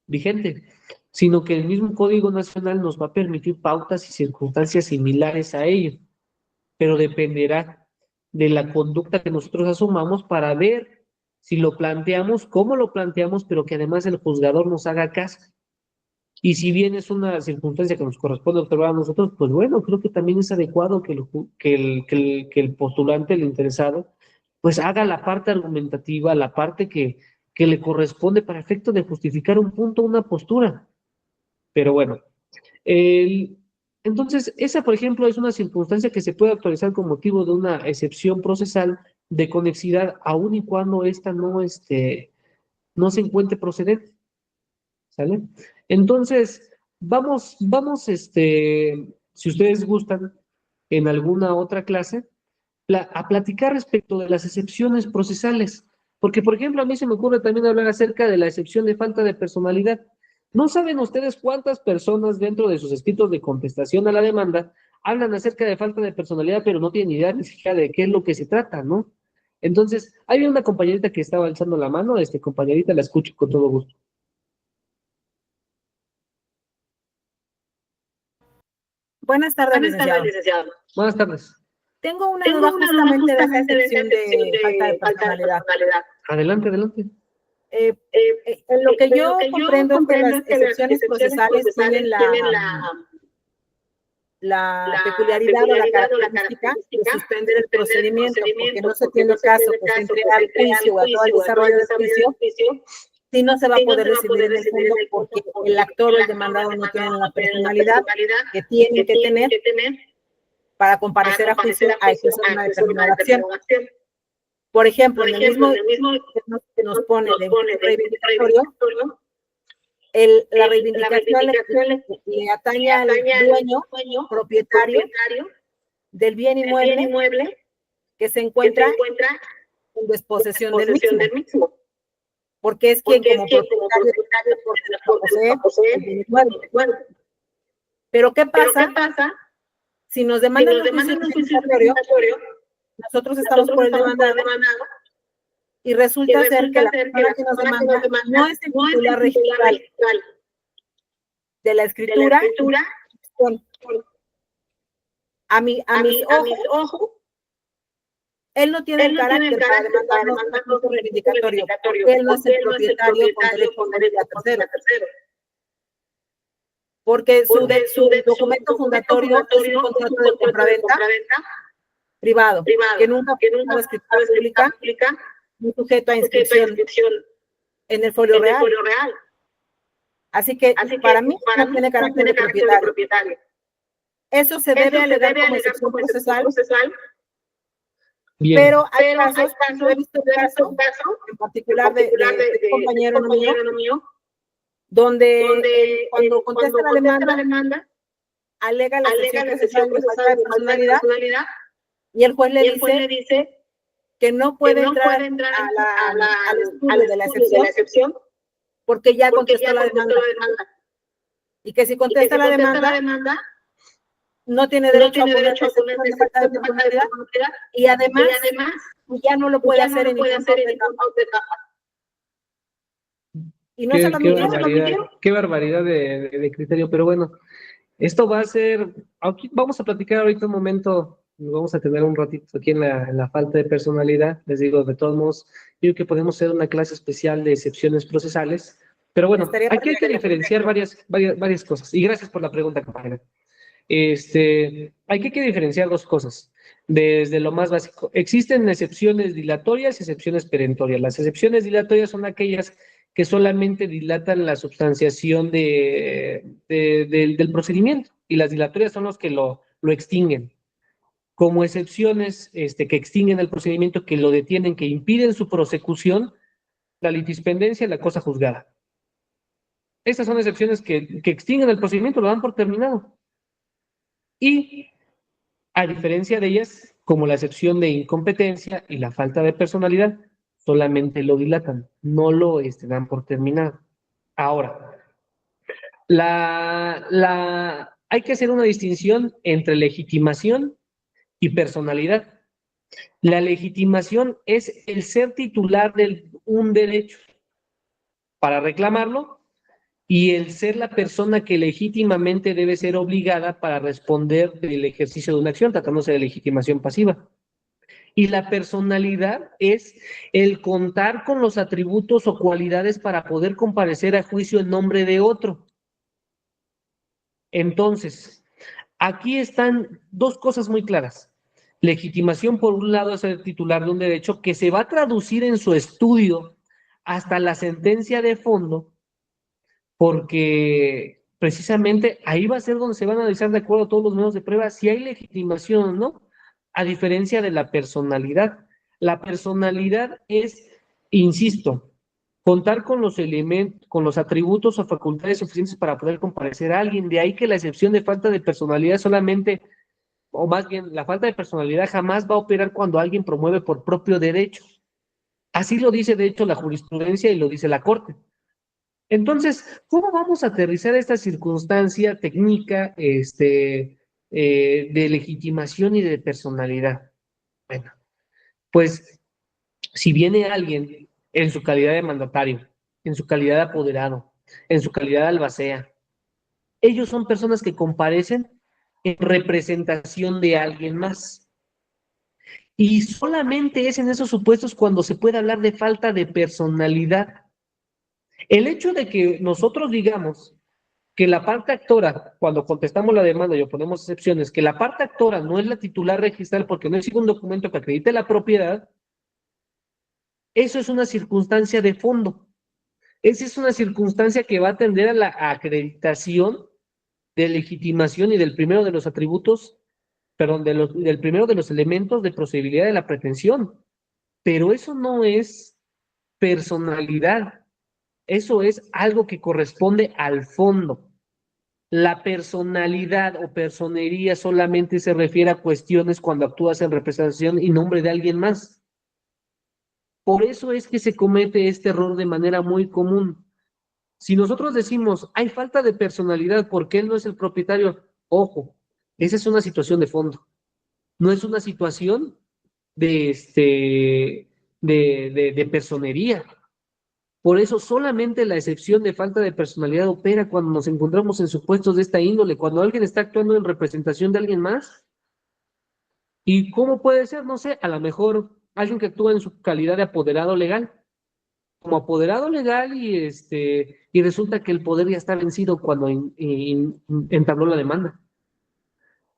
vigente, sino que el mismo Código Nacional nos va a permitir pautas y circunstancias similares a ello, pero dependerá de la conducta que nosotros asumamos para ver si lo planteamos, cómo lo planteamos, pero que además el juzgador nos haga caso. Y si bien es una circunstancia que nos corresponde observar a nosotros, pues bueno, creo que también es adecuado que el postulante, el interesado, pues haga la parte argumentativa, la parte que le corresponde para efecto de justificar un punto, una postura. Pero bueno, Entonces, esa, por ejemplo, es una circunstancia que se puede actualizar con motivo de una excepción procesal de conexidad, aun y cuando ésta no se encuentre procedente, ¿sale? Entonces, si ustedes gustan, en alguna otra clase, a platicar respecto de las excepciones procesales. Porque, por ejemplo, a mí se me ocurre también hablar acerca de la excepción de falta de personalidad. ¿No saben ustedes cuántas personas dentro de sus escritos de contestación a la demanda hablan acerca de falta de personalidad, pero no tienen idea ni siquiera de qué es lo que se trata, ¿no? Entonces, hay una compañerita que estaba alzando la mano, compañerita, la escucho con todo gusto. Buenas tardes, licenciado. Buenas tardes. Tengo una duda justamente de esa excepción de falta de personalidad. Adelante, adelante. En lo que yo comprendo es que las excepciones procesales tienen la peculiaridad o la característica de suspender el procedimiento, porque no se tiene caso que se entregue al juicio o a todo el desarrollo del juicio, si no se va a poder decidir en el fondo porque el actor o el demandado no tienen la personalidad que tienen que tener para comparecer a juicio a ejercer una determinada acción. Por ejemplo, en el mismo que nos pone de reivindicatorio, la reivindicación le atañe al dueño propietario del bien inmueble que se encuentra en desposesión del mismo. Porque es quien como propietario posee el bien inmueble. Pero ¿qué pasa si nos demandan un juicio reivindicario? Nosotros estamos por el demandado y resulta ser que la persona que nos demanda no es el titular registral de la escritura. A mis ojos, él no tiene el carácter para demandarnos un juicio reivindicatorio, porque él no es el propietario con derecho a tercero. Porque su documento fundatorio es un contrato de compraventa privado, que nunca fue escritura pública, muy sujeto a inscripción en el folio real. Así que para mí no tiene carácter de propietario. Eso se debe alegar como excepción procesal. Bien. Pero hay casos, yo he visto un caso, en particular de un compañero mío, donde cuando contesta la demanda, alega la excepción procesal de falta de personalidad, y el juez le dice que no puede entrar al estudio de la excepción porque ya contestó la demanda. Y que si contesta la demanda, no tiene derecho a poner excepción de falta de personalidad, y además ya no lo puede hacer en ningún etapa. Y no se lo midieron. Qué barbaridad de criterio, pero bueno, esto va a ser, aquí vamos a platicar ahorita un momento, vamos a tener un ratito aquí en la falta de personalidad, les digo, de todos modos, yo creo que podemos hacer una clase especial de excepciones procesales, pero bueno, aquí hay que diferenciar varias cosas, y gracias por la pregunta, compañera. Hay que diferenciar dos cosas, desde lo más básico. Existen excepciones dilatorias y excepciones perentorias. Las excepciones dilatorias son aquellas que solamente dilatan la substanciación del procedimiento, y las dilatorias son los que lo extinguen. Como excepciones que extinguen el procedimiento, que lo detienen, que impiden su prosecución, la litispendencia y la cosa juzgada. Estas son excepciones que extinguen el procedimiento, lo dan por terminado. Y a diferencia de ellas, como la excepción de incompetencia y la falta de personalidad, solamente lo dilatan, no lo dan por terminado. Ahora, hay que hacer una distinción entre legitimación y personalidad. La legitimación es el ser titular de un derecho para reclamarlo, y el ser la persona que legítimamente debe ser obligada para responder del ejercicio de una acción, tratándose de legitimación pasiva. Y la personalidad es el contar con los atributos o cualidades para poder comparecer a juicio en nombre de otro. Entonces, aquí están dos cosas muy claras. Legitimación, por un lado, es el titular de un derecho que se va a traducir en su estudio hasta la sentencia de fondo, porque precisamente ahí va a ser donde se van a analizar de acuerdo a todos los medios de prueba si hay legitimación o no, a diferencia de la personalidad. La personalidad es, insisto, contar con los elementos, con los atributos o facultades suficientes para poder comparecer a alguien. De ahí que la excepción de falta de personalidad solamente, o más bien, la falta de personalidad jamás va a operar cuando alguien promueve por propio derecho. Así lo dice, de hecho, la jurisprudencia y lo dice la Corte. Entonces, ¿cómo vamos a aterrizar esta circunstancia técnica de legitimación y de personalidad? Bueno, pues si viene alguien en su calidad de mandatario, en su calidad de apoderado, en su calidad de albacea, ellos son personas que comparecen en representación de alguien más. Y solamente es en esos supuestos cuando se puede hablar de falta de personalidad. El hecho de que nosotros digamos que la parte actora, cuando contestamos la demanda y oponemos excepciones, que la parte actora no es la titular registral porque no existe un documento que acredite la propiedad, eso es una circunstancia de fondo. Esa es una circunstancia que va a tender a la acreditación de legitimación y del primero de los atributos, perdón, del primero de los elementos de procedibilidad de la pretensión. Pero eso no es personalidad, eso es algo que corresponde al fondo. La personalidad o personería solamente se refiere a cuestiones cuando actúas en representación y nombre de alguien más. Por eso es que se comete este error de manera muy común. Si nosotros decimos, hay falta de personalidad porque él no es el propietario, ojo, esa es una situación de fondo. No es una situación de personería. Por eso solamente la excepción de falta de personalidad opera cuando nos encontramos en supuestos de esta índole, cuando alguien está actuando en representación de alguien más. ¿Y cómo puede ser? No sé, a lo mejor alguien que actúa en su calidad de apoderado legal, como apoderado legal y resulta que el poder ya está vencido cuando entabló la demanda.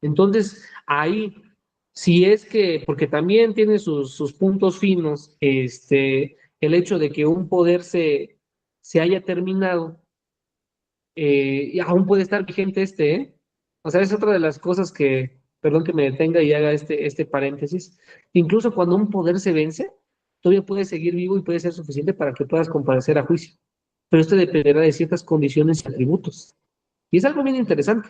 Entonces, ahí, si es que, porque también tiene sus puntos finos, el hecho de que un poder se haya terminado, y aún puede estar vigente ¿eh? O sea, es otra de las cosas que, perdón que me detenga y haga este paréntesis, incluso cuando un poder se vence, todavía puede seguir vivo y puede ser suficiente para que puedas comparecer a juicio. Pero esto dependerá de ciertas condiciones y atributos. Y es algo bien interesante.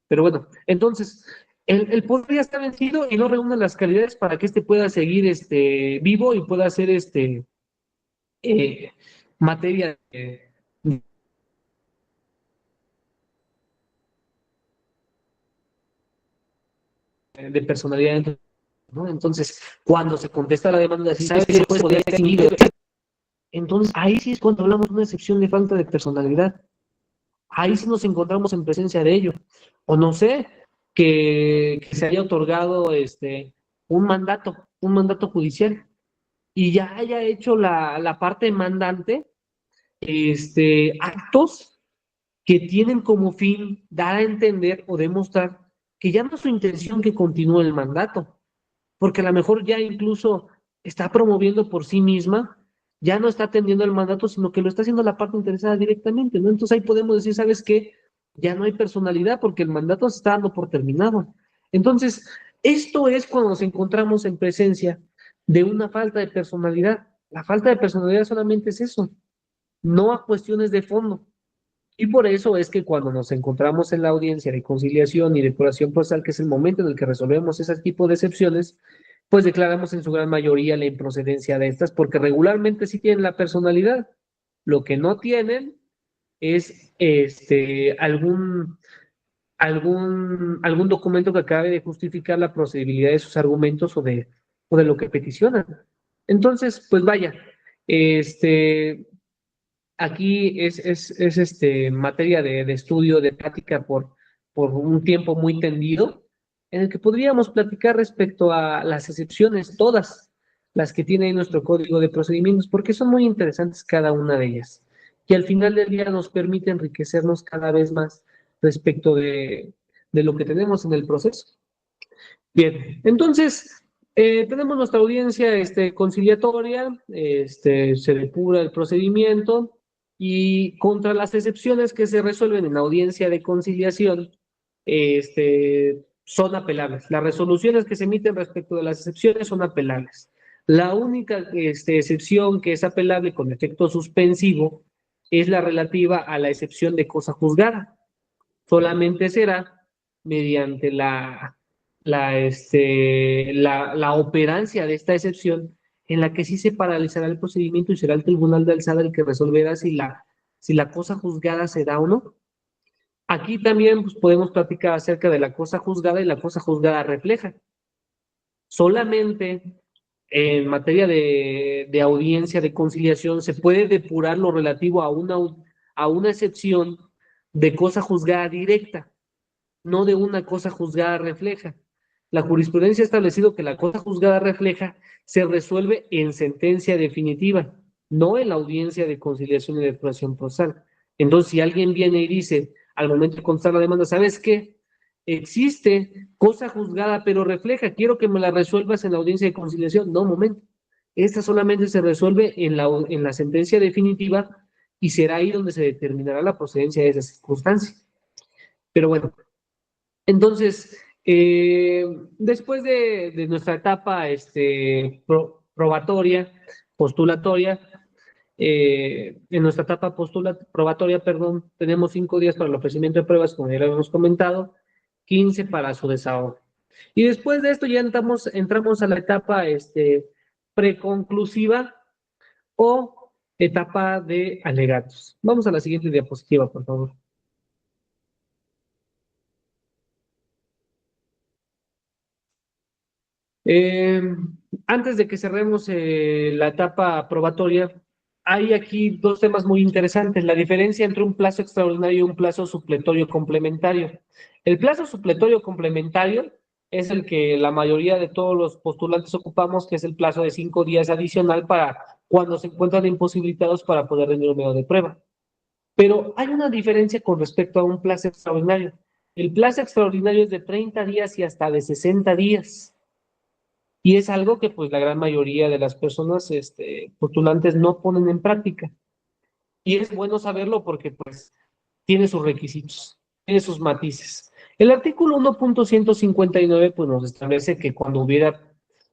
Pero bueno, entonces, el poder ya está vencido y no reúne las calidades para que pueda seguir vivo y pueda ser materia de personalidad, ¿no? Entonces, cuando se contesta la demanda, si sabes que el juez podría extinguir, entonces ahí sí es cuando hablamos de una excepción de falta de personalidad. Ahí sí nos encontramos en presencia de ello. O no sé, que se haya otorgado un mandato judicial, y ya haya hecho la parte mandante actos que tienen como fin dar a entender o demostrar que ya no es su intención que continúe el mandato, porque a lo mejor ya incluso está promoviendo por sí misma, ya no está atendiendo el mandato, sino que lo está haciendo la parte interesada directamente, ¿no? Entonces ahí podemos decir, ¿sabes qué? Ya no hay personalidad porque el mandato se está dando por terminado. Entonces, esto es cuando nos encontramos en presencia de una falta de personalidad. La falta de personalidad solamente es eso, no a cuestiones de fondo. Y por eso es que cuando nos encontramos en la audiencia de conciliación y depuración procesal, que es el momento en el que resolvemos ese tipo de excepciones, pues declaramos en su gran mayoría la improcedencia de estas, porque regularmente sí tienen la personalidad. Lo que no tienen es algún documento que acabe de justificar la procedibilidad de sus argumentos o de lo que peticionan. Entonces, pues vaya, aquí es materia de estudio, de práctica por un tiempo muy tendido, en el que podríamos platicar respecto a las excepciones, todas las que tiene nuestro código de procedimientos, porque son muy interesantes cada una de ellas. Y al final del día nos permite enriquecernos cada vez más respecto de lo que tenemos en el proceso. Bien, entonces, tenemos nuestra audiencia conciliatoria, se depura el procedimiento, Y contra las excepciones que se resuelven en audiencia de conciliación, son apelables. Las resoluciones que se emiten respecto de las excepciones son apelables. La única excepción que es apelable con efecto suspensivo es la relativa a la excepción de cosa juzgada. Solamente será mediante la operancia de esta excepción en la que sí se paralizará el procedimiento y será el tribunal de alzada el que resolverá si la cosa juzgada se da o no. Aquí también pues, podemos platicar acerca de la cosa juzgada y la cosa juzgada refleja. Solamente en materia de audiencia, de conciliación, se puede depurar lo relativo a una excepción de cosa juzgada directa, no de una cosa juzgada refleja. La jurisprudencia ha establecido que la cosa juzgada refleja se resuelve en sentencia definitiva, no en la audiencia de conciliación y depuración procesal. Entonces, si alguien viene y dice, al momento de contestar la demanda, ¿sabes qué? Existe cosa juzgada, pero refleja, quiero que me la resuelvas en la audiencia de conciliación. No, momento. Esta solamente se resuelve en la sentencia definitiva y será ahí donde se determinará la procedencia de esa circunstancia. Pero bueno, entonces, después de nuestra etapa probatoria, postulatoria, en nuestra etapa probatoria, perdón, tenemos 5 días para el ofrecimiento de pruebas, como ya lo habíamos comentado, 15 para su desahogo. Y después de esto ya entramos a la etapa preconclusiva o etapa de alegatos. Vamos a la siguiente diapositiva, por favor. Antes de que cerremos la etapa probatoria, hay aquí 2 temas muy interesantes. La diferencia entre un plazo extraordinario y un plazo supletorio complementario. El plazo supletorio complementario es el que la mayoría de todos los postulantes ocupamos, que es el plazo de 5 días adicional para cuando se encuentran imposibilitados para poder rendir un medio de prueba. Pero hay una diferencia con respecto a un plazo extraordinario. El plazo extraordinario es de 30 días y hasta de 60 días. Y es algo que pues la gran mayoría de las personas postulantes no ponen en práctica. Y es bueno saberlo porque pues tiene sus requisitos, tiene sus matices. El artículo 1.159 pues nos establece que cuando hubiera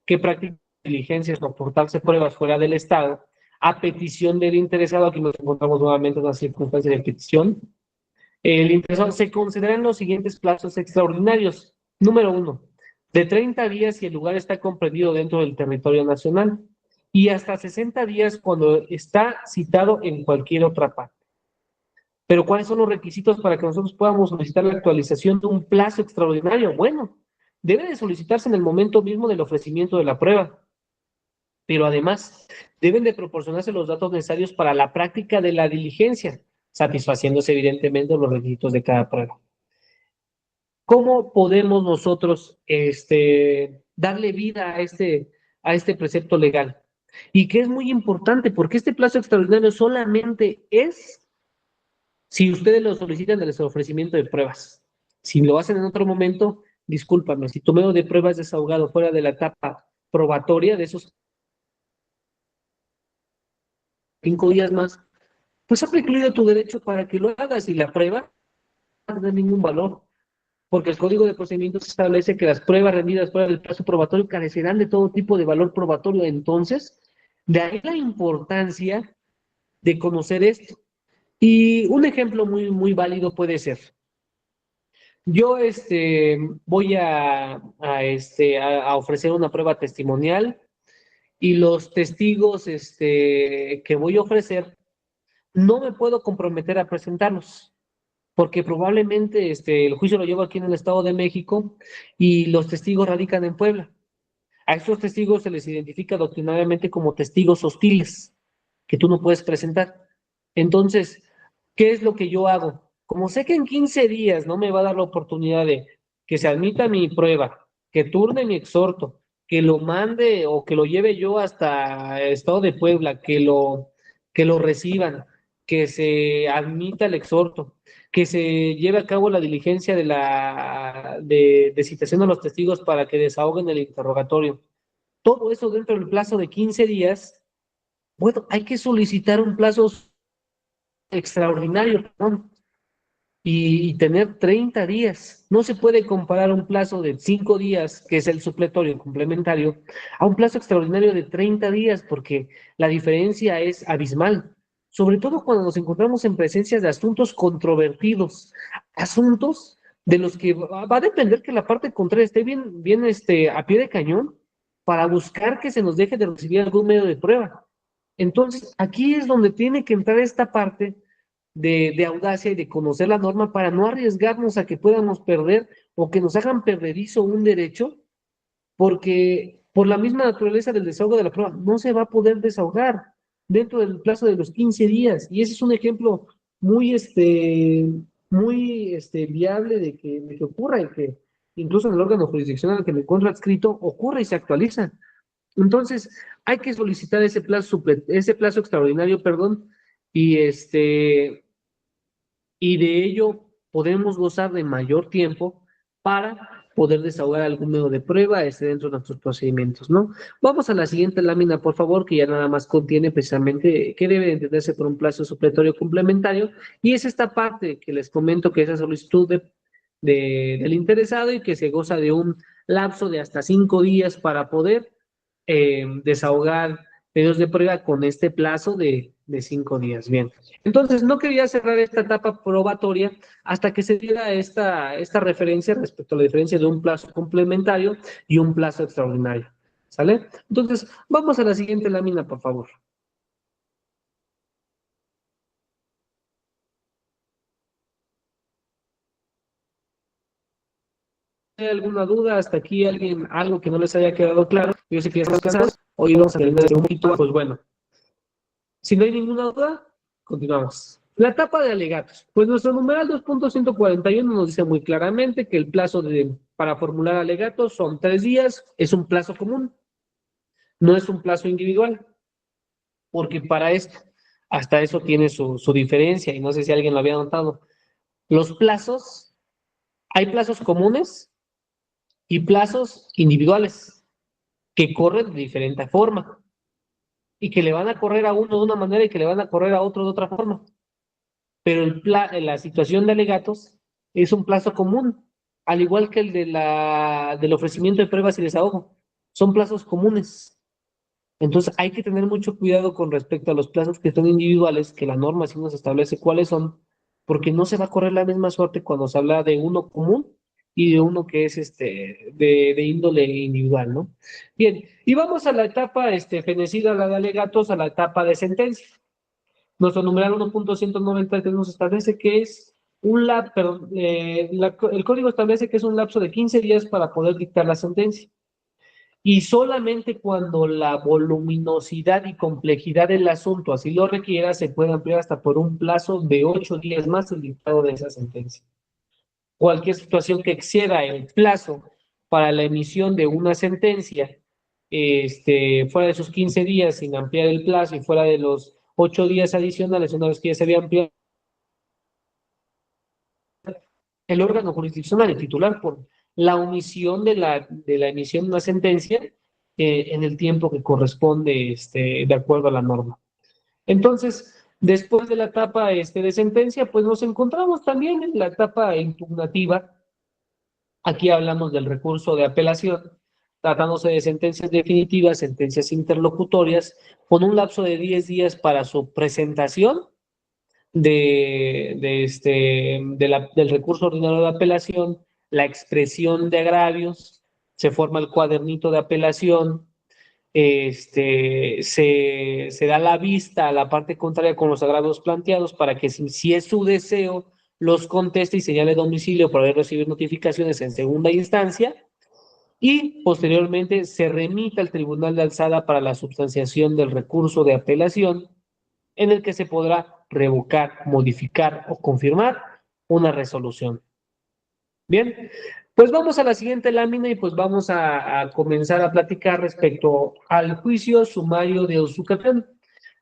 que practicar diligencias o aportarse pruebas fuera del Estado, a petición del interesado, aquí nos encontramos nuevamente en una circunstancia de petición, el interesado se consideran los siguientes plazos extraordinarios. Número 1, de 30 días si el lugar está comprendido dentro del territorio nacional y hasta 60 días cuando está citado en cualquier otra parte. Pero ¿cuáles son los requisitos para que nosotros podamos solicitar la actualización de un plazo extraordinario? Bueno, debe de solicitarse en el momento mismo del ofrecimiento de la prueba, pero además deben de proporcionarse los datos necesarios para la práctica de la diligencia, satisfaciéndose evidentemente los requisitos de cada prueba. ¿Cómo podemos nosotros darle vida a este precepto legal? Y que es muy importante, porque este plazo extraordinario solamente es si ustedes lo solicitan del ofrecimiento de pruebas. Si lo hacen en otro momento, discúlpame, si tu medio de pruebas es desahogado fuera de la etapa probatoria de esos 5 días más, pues ha precluido tu derecho para que lo hagas y la prueba no tiene ningún valor. Porque el Código de Procedimientos establece que las pruebas rendidas fuera del plazo probatorio carecerán de todo tipo de valor probatorio. Entonces, de ahí la importancia de conocer esto. Y un ejemplo muy, muy válido puede ser, yo voy a ofrecer una prueba testimonial y los testigos que voy a ofrecer no me puedo comprometer a presentarlos, porque probablemente el juicio lo llevo aquí en el Estado de México y los testigos radican en Puebla. A estos testigos se les identifica doctrinariamente como testigos hostiles, que tú no puedes presentar. Entonces, ¿qué es lo que yo hago? Como sé que en 15 días no me va a dar la oportunidad de que se admita mi prueba, que turne mi exhorto, que lo mande o que lo lleve yo hasta el Estado de Puebla, que lo reciban, que se admita el exhorto, que se lleve a cabo la diligencia de citación a los testigos para que desahoguen el interrogatorio. Todo eso dentro del plazo de 15 días, bueno, hay que solicitar un plazo extraordinario, perdón, y tener 30 días. No se puede comparar un plazo de 5 días, que es el supletorio complementario, a un plazo extraordinario de 30 días, porque la diferencia es abismal. Sobre todo cuando nos encontramos en presencia de asuntos controvertidos, asuntos de los que va a depender que la parte contraria esté bien a pie de cañón para buscar que se nos deje de recibir algún medio de prueba. Entonces, aquí es donde tiene que entrar esta parte de audacia y de conocer la norma para no arriesgarnos a que podamos perder o que nos hagan perderizo un derecho, porque por la misma naturaleza del desahogo de la prueba no se va a poder desahogar dentro del plazo de los 15 días. Y ese es un ejemplo muy viable de que ocurra y que incluso en el órgano jurisdiccional al que me encuentro adscrito ocurre y se actualiza. Entonces, hay que solicitar ese plazo extraordinario, perdón, y y de ello podemos gozar de mayor tiempo para poder desahogar algún medio de prueba dentro de nuestros procedimientos, ¿no? Vamos a la siguiente lámina, por favor, que ya nada más contiene precisamente qué debe entenderse por un plazo supletorio complementario, y es esta parte que les comento que es la solicitud del interesado y que se goza de un lapso de hasta 5 días para poder desahogar medios de prueba con este plazo de 5 días. Bien, entonces no quería cerrar esta etapa probatoria hasta que se diera esta referencia respecto a la diferencia de un plazo complementario y un plazo extraordinario. ¿Sale? Entonces, vamos a la siguiente lámina, por favor. ¿Hay alguna duda hasta aquí? Algo que no les haya quedado claro? Yo sé que ya están cansados. Hoy vamos a terminar un poquito, pues bueno. Si no hay ninguna duda, continuamos. La etapa de alegatos. Pues nuestro numeral 2.141 nos dice muy claramente que el plazo para formular alegatos son 3 días, es un plazo común, no es un plazo individual, porque para esto, hasta eso tiene su diferencia, y no sé si alguien lo había notado. Los plazos, hay plazos comunes y plazos individuales que corren de diferente forma y que le van a correr a uno de una manera y que le van a correr a otro de otra forma. Pero la situación de alegatos es un plazo común, al igual que el del ofrecimiento de pruebas y desahogo. Son plazos comunes. Entonces hay que tener mucho cuidado con respecto a los plazos que son individuales, que la norma sí nos establece cuáles son, porque no se va a correr la misma suerte cuando se habla de uno común y de uno que es de índole individual, ¿no? Bien, y vamos a la etapa fenecida, la de alegatos, a la etapa de sentencia. Nuestro numeral 1.193 nos establece que es el código establece que es un lapso de 15 días para poder dictar la sentencia. Y solamente cuando la voluminosidad y complejidad del asunto así lo requiera, se puede ampliar hasta por un plazo de 8 días más el dictado de esa sentencia. Cualquier situación que exceda el plazo para la emisión de una sentencia, fuera de esos 15 días sin ampliar el plazo y fuera de los 8 días adicionales, una vez que ya se había ampliado, el órgano jurisdiccional, el titular, por la omisión de la emisión de una sentencia en el tiempo que corresponde de acuerdo a la norma. Entonces, después de la etapa de sentencia, pues nos encontramos también en la etapa impugnativa. Aquí hablamos del recurso de apelación, tratándose de sentencias definitivas, sentencias interlocutorias, con un lapso de 10 días para su presentación del recurso ordinario de apelación, la expresión de agravios, se forma el cuadernito de apelación, se da la vista a la parte contraria con los agravios planteados para que si es su deseo los conteste y señale domicilio para recibir notificaciones en segunda instancia, y posteriormente se remita al Tribunal de Alzada para la substanciación del recurso de apelación, en el que se podrá revocar, modificar o confirmar una resolución. Bien, pues vamos a la siguiente lámina y pues vamos a comenzar a platicar respecto al juicio sumario de usucapión.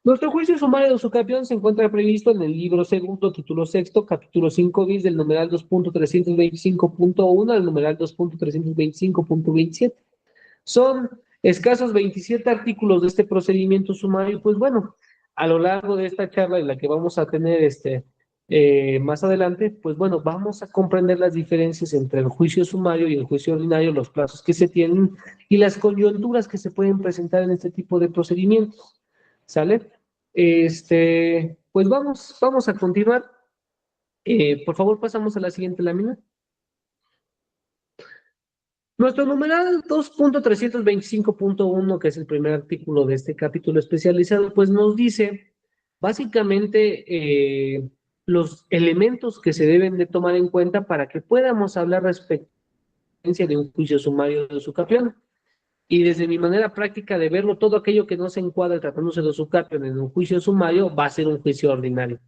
Nuestro juicio sumario de usucapión se encuentra previsto en el libro segundo, título sexto, capítulo 5 bis, del numeral 2.325.1 al numeral 2.325.27. Son escasos 27 artículos de este procedimiento sumario, pues bueno, a lo largo de esta charla y la que vamos a tener más adelante, pues bueno, vamos a comprender las diferencias entre el juicio sumario y el juicio ordinario, los plazos que se tienen y las coyunturas que se pueden presentar en este tipo de procedimientos. ¿Sale? Pues vamos a continuar. Por favor, pasamos a la siguiente lámina. Nuestro numeral 2.325.1, que es el primer artículo de este capítulo especializado, pues nos dice básicamente los elementos que se deben de tomar en cuenta para que podamos hablar respecto de un juicio sumario de usucapión. Y desde mi manera práctica de verlo, todo aquello que no se encuadre tratándose de usucapión en un juicio sumario va a ser un juicio ordinario.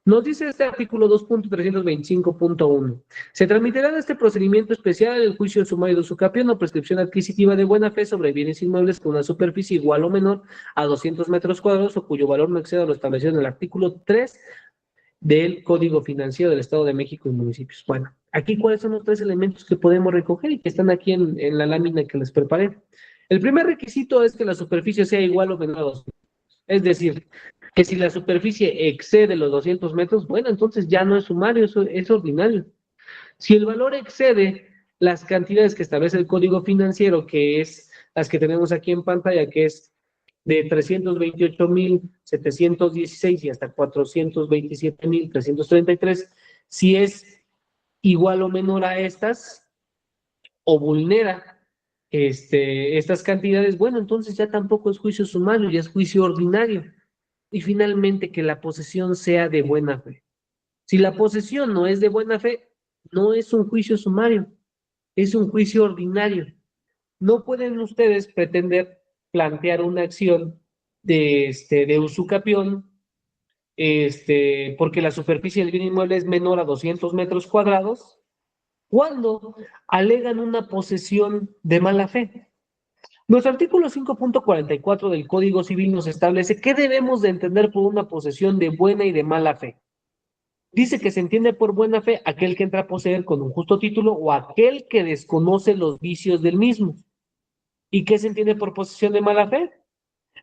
Nos dice este artículo 2.325.1. Se transmitirá en este procedimiento especial el juicio sumario de usucapión o prescripción adquisitiva de buena fe sobre bienes inmuebles con una superficie igual o menor a 200 metros cuadrados o cuyo valor no exceda lo establecido en el artículo 3 del Código Financiero del Estado de México y municipios. Bueno, aquí cuáles son los 3 elementos que podemos recoger y que están aquí en la lámina que les preparé. El primer requisito es que la superficie sea igual o menor a 200. Es decir, que si la superficie excede los 200 metros, bueno, entonces ya no es sumario, eso es ordinario. Si el valor excede las cantidades que establece el Código Financiero, que es las que tenemos aquí en pantalla, que es de 328.716 y hasta 427.333, si es igual o menor a estas, o vulnera estas cantidades, bueno, entonces ya tampoco es juicio sumario, ya es juicio ordinario. Y finalmente, que la posesión sea de buena fe. Si la posesión no es de buena fe, no es un juicio sumario, es un juicio ordinario. No pueden ustedes pretender plantear una acción de usucapión, porque la superficie del bien inmueble es menor a 200 metros cuadrados, cuando alegan una posesión de mala fe. Nuestro artículo 5.44 del Código Civil nos establece qué debemos de entender por una posesión de buena y de mala fe. Dice que se entiende por buena fe aquel que entra a poseer con un justo título o aquel que desconoce los vicios del mismo. ¿Y qué se entiende por posesión de mala fe?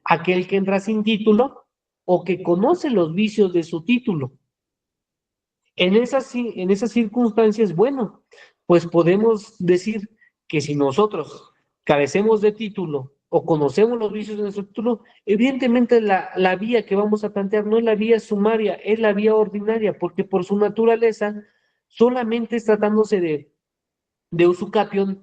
Aquel que entra sin título o que conoce los vicios de su título. En esas circunstancias, bueno, pues podemos decir que si nosotros carecemos de título o conocemos los vicios de nuestro título, evidentemente la vía que vamos a plantear no es la vía sumaria, es la vía ordinaria, porque por su naturaleza solamente es tratándose de usucapión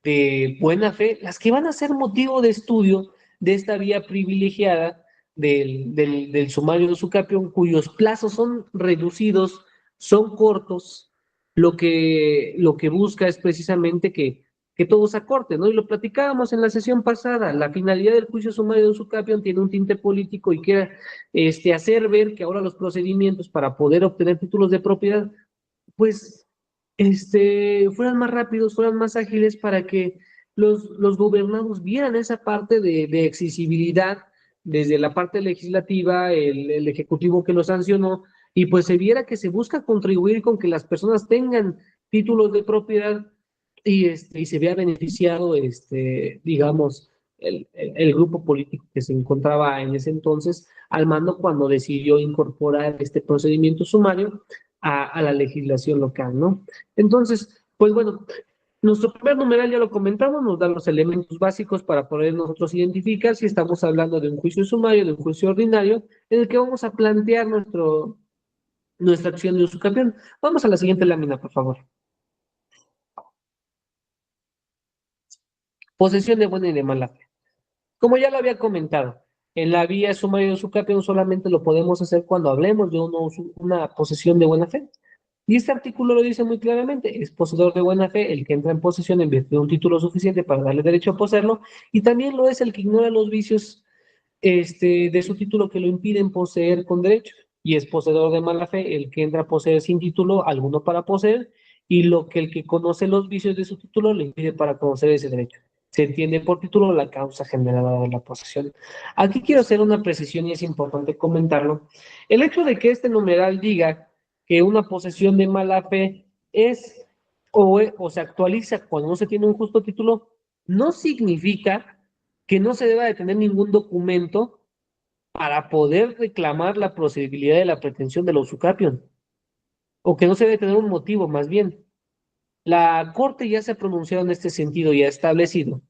de buena fe, las que van a ser motivo de estudio de esta vía privilegiada del sumario de usucapión, cuyos plazos son reducidos, son cortos, lo que busca es precisamente que todo se acorte, ¿no? Y lo platicábamos en la sesión pasada, la finalidad del juicio sumario de usucapión tiene un tinte político y quiere hacer ver que ahora los procedimientos para poder obtener títulos de propiedad, pues, fueran más rápidos, fueran más ágiles para que los gobernados vieran esa parte de accesibilidad desde la parte legislativa, el ejecutivo que lo sancionó, y pues se viera que se busca contribuir con que las personas tengan títulos de propiedad y se vea beneficiado, digamos, el grupo político que se encontraba en ese entonces al mando cuando decidió incorporar este procedimiento sumario a la legislación local, ¿no? Entonces, pues bueno, nuestro primer numeral ya lo comentamos, nos da los elementos básicos para poder nosotros identificar si estamos hablando de un juicio sumario, de un juicio ordinario, en el que vamos a plantear nuestra acción de usucapión. Vamos a la siguiente lámina, por favor. Posesión de buena y de mala fe. Como ya lo había comentado, en la vía sumaria de usucapión solamente lo podemos hacer cuando hablemos de una posesión de buena fe. Y este artículo lo dice muy claramente, es poseedor de buena fe el que entra en posesión en virtud de un título suficiente para darle derecho a poseerlo, y también lo es el que ignora los vicios de su título que lo impiden poseer con derecho, y es poseedor de mala fe el que entra a poseer sin título alguno para poseer, y el que conoce los vicios de su título le impide para conocer ese derecho. Se entiende por título la causa generada de la posesión. Aquí quiero hacer una precisión y es importante comentarlo. El hecho de que este numeral diga que una posesión de mala fe es o se actualiza cuando no se tiene un justo título, no significa que no se deba de tener ningún documento para poder reclamar la procedibilidad de la pretensión de la usucapión, o que no se debe tener un motivo, más bien. La Corte ya se ha pronunciado en este sentido y ha establecido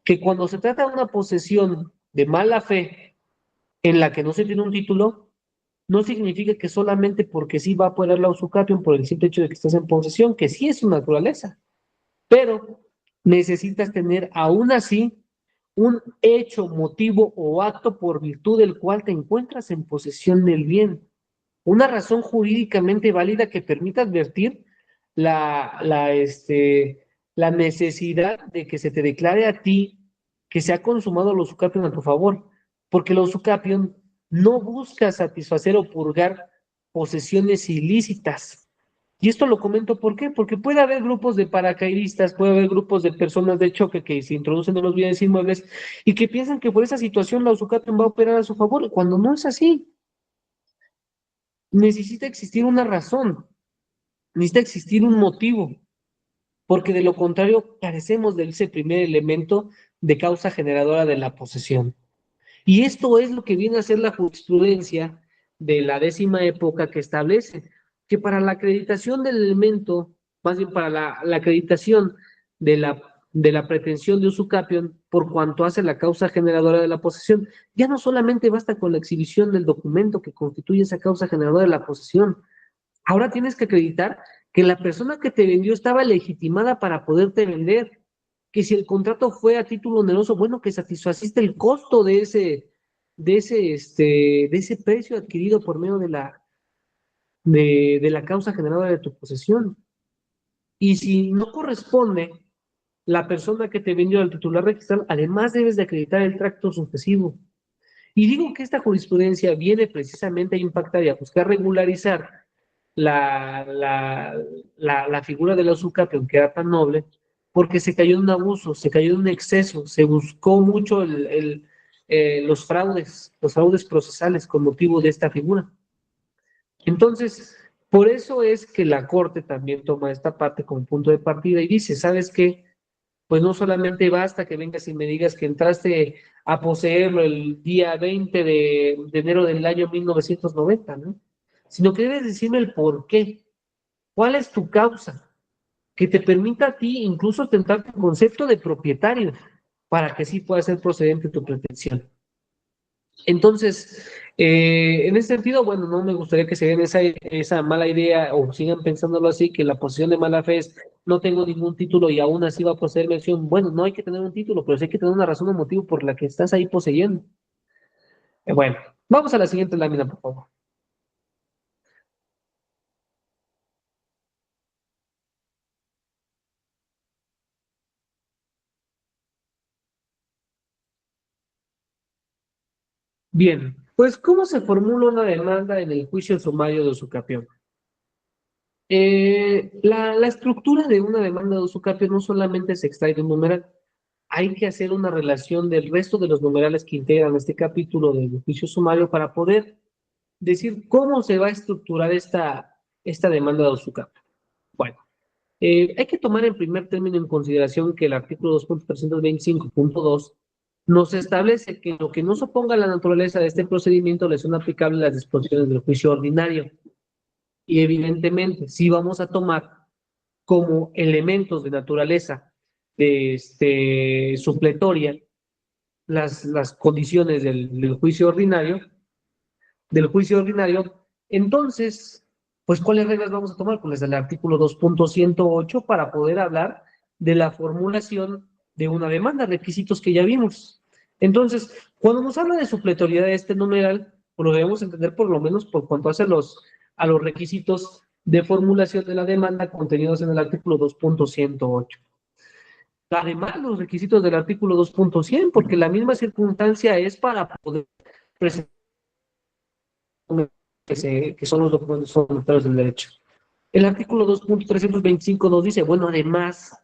que cuando se trata de una posesión de mala fe en la que no se tiene un título, no significa que solamente porque sí va a poder la usucapión por el simple hecho de que estás en posesión, que sí es su naturaleza, pero necesitas tener aún así un hecho, motivo o acto por virtud del cual te encuentras en posesión del bien. Una razón jurídicamente válida que permita advertir la necesidad de que se te declare a ti que se ha consumado la usucapión a tu favor, porque la usucapión no busca satisfacer o purgar posesiones ilícitas. Y esto lo comento ¿por qué? Porque puede haber grupos de paracaidistas, puede haber grupos de personas de choque que se introducen en los bienes inmuebles y que piensan que por esa situación la usucapión va a operar a su favor, cuando no es así. Necesita existir una razón, necesita existir un motivo, porque de lo contrario carecemos de ese primer elemento de causa generadora de la posesión. Y esto es lo que viene a ser la jurisprudencia de la 10ª época, que establece que para la acreditación del elemento, más bien para la acreditación de la pretensión de usucapión por cuanto hace la causa generadora de la posesión, ya no solamente basta con la exhibición del documento que constituye esa causa generadora de la posesión. Ahora tienes que acreditar que la persona que te vendió estaba legitimada para poderte vender, que si el contrato fue a título oneroso, bueno, que satisfaciste el costo de ese precio adquirido por medio de la causa generadora de tu posesión. Y si no corresponde la persona que te vendió al titular registral, además debes de acreditar el tracto sucesivo. Y digo que esta jurisprudencia viene precisamente a impactar y a buscar regularizar la figura de la usucapión, que era tan noble, porque se cayó en un abuso, se cayó en un exceso, se buscó mucho los fraudes procesales con motivo de esta figura. Entonces, por eso es que la Corte también toma esta parte como punto de partida y dice, ¿sabes qué? Pues no solamente basta que vengas y me digas que entraste a poseerlo el día 20 de enero del año 1990, ¿no? Sino que debes decirme el por qué. ¿Cuál es tu causa? Que te permita a ti incluso tentar tu concepto de propietario para que sí pueda ser procedente tu pretensión. Entonces, en ese sentido, bueno, no me gustaría que se den esa mala idea o sigan pensándolo así, que la posesión de mala fe es no tengo ningún título y aún así va a proceder mi acción. Bueno, no hay que tener un título, pero sí hay que tener una razón o motivo por la que estás ahí poseyendo. Bueno, vamos a la siguiente lámina, por favor. Bien, pues ¿cómo se formula una demanda en el juicio sumario de usucapión? La estructura de una demanda de usucapión no solamente se extrae de un numeral, hay que hacer una relación del resto de los numerales que integran este capítulo del juicio sumario para poder decir cómo se va a estructurar esta demanda de usucapión. Bueno, hay que tomar en primer término en consideración que el artículo 2.325.2 nos establece que lo que no se oponga a la naturaleza de este procedimiento le son aplicables las disposiciones del juicio ordinario. Y evidentemente, sí vamos a tomar como elementos de naturaleza supletoria las condiciones del juicio ordinario, entonces, pues, ¿cuáles reglas vamos a tomar? Pues las del artículo 2.108 para poder hablar de la formulación de una demanda, requisitos que ya vimos. Entonces, cuando nos habla de supletoriedad de este numeral, pues lo debemos entender por lo menos por cuanto hace a los requisitos de formulación de la demanda contenidos en el artículo 2.108. Además, los requisitos del artículo 2.100, porque la misma circunstancia es para poder presentar que son los documentos fundamentales del derecho. El artículo 2.325 nos dice, bueno, además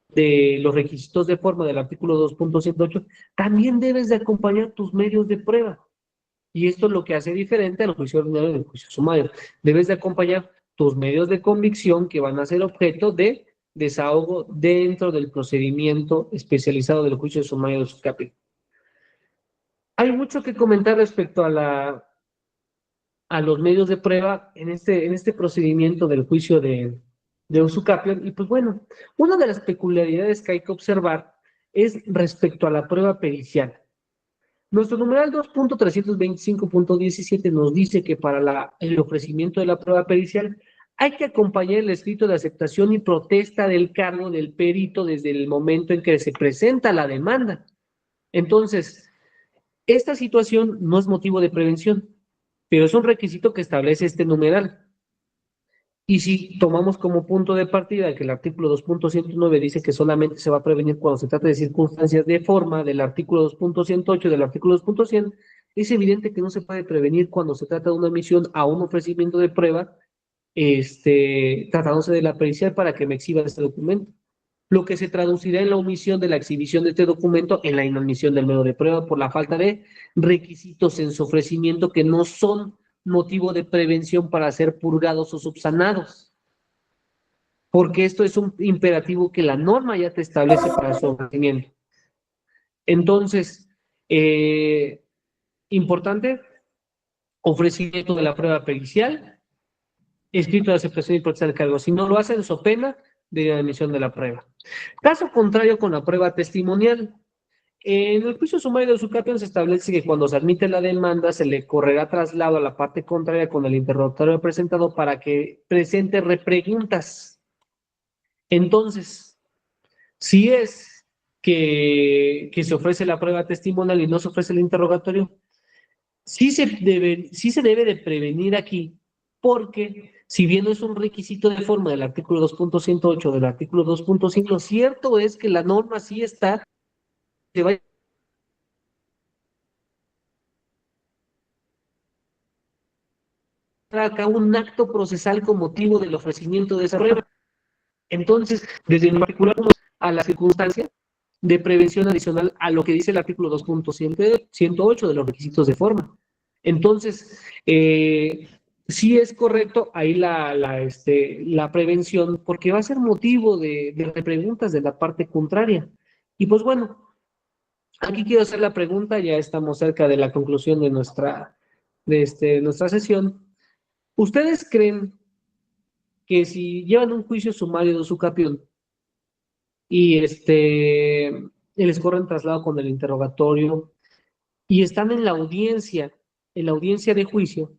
de los requisitos de forma del artículo 2.108, también debes de acompañar tus medios de prueba. Y esto es lo que hace diferente al juicio ordinario y al juicio sumario. Debes de acompañar tus medios de convicción que van a ser objeto de desahogo dentro del procedimiento especializado del juicio sumario de su capítulo. Hay mucho que comentar respecto a los medios de prueba en este procedimiento del juicio de uso capión. Y pues bueno, una de las peculiaridades que hay que observar es respecto a la prueba pericial. Nuestro numeral 2.325.17 nos dice que para el ofrecimiento de la prueba pericial hay que acompañar el escrito de aceptación y protesta del cargo del perito desde el momento en que se presenta la demanda. Entonces, esta situación no es motivo de prevención, pero es un requisito que establece este numeral. Y si tomamos como punto de partida que el artículo 2.109 dice que solamente se va a prevenir cuando se trata de circunstancias de forma del artículo 2.108 del artículo 2.100, es evidente que no se puede prevenir cuando se trata de una omisión a un ofrecimiento de prueba, tratándose de la pericial para que me exhiban este documento. Lo que se traducirá en la omisión de la exhibición de este documento en la inadmisión del medio de prueba por la falta de requisitos en su ofrecimiento que no son motivo de prevención para ser purgados o subsanados. Porque esto es un imperativo que la norma ya te establece para su ofrecimiento. Entonces, importante, ofrecimiento de la prueba pericial, escrito de aceptación y protesta del cargo. Si no lo hacen, so pena de inadmisión de la prueba. Caso contrario con la prueba testimonial. En el juicio sumario de uso capión se establece que cuando se admite la demanda se le correrá traslado a la parte contraria con el interrogatorio presentado para que presente repreguntas. Entonces, si es que se ofrece la prueba testimonial y no se ofrece el interrogatorio, sí se debe de prevenir aquí, porque si bien no es un requisito de forma del artículo 2.108 del artículo 2.5, cierto es que la norma sí está, se va a cabo un acto procesal con motivo del ofrecimiento de esa prueba. Entonces, desde en particular a la circunstancia de prevención adicional a lo que dice el artículo 2.108 de los requisitos de forma. Entonces, sí es correcto ahí la prevención, porque va a ser motivo de preguntas de la parte contraria. Y pues bueno, aquí quiero hacer la pregunta, ya estamos cerca de la conclusión de nuestra sesión. ¿Ustedes creen que si llevan un juicio sumario de uso capión y les corren traslado con el interrogatorio y están en la audiencia de juicio,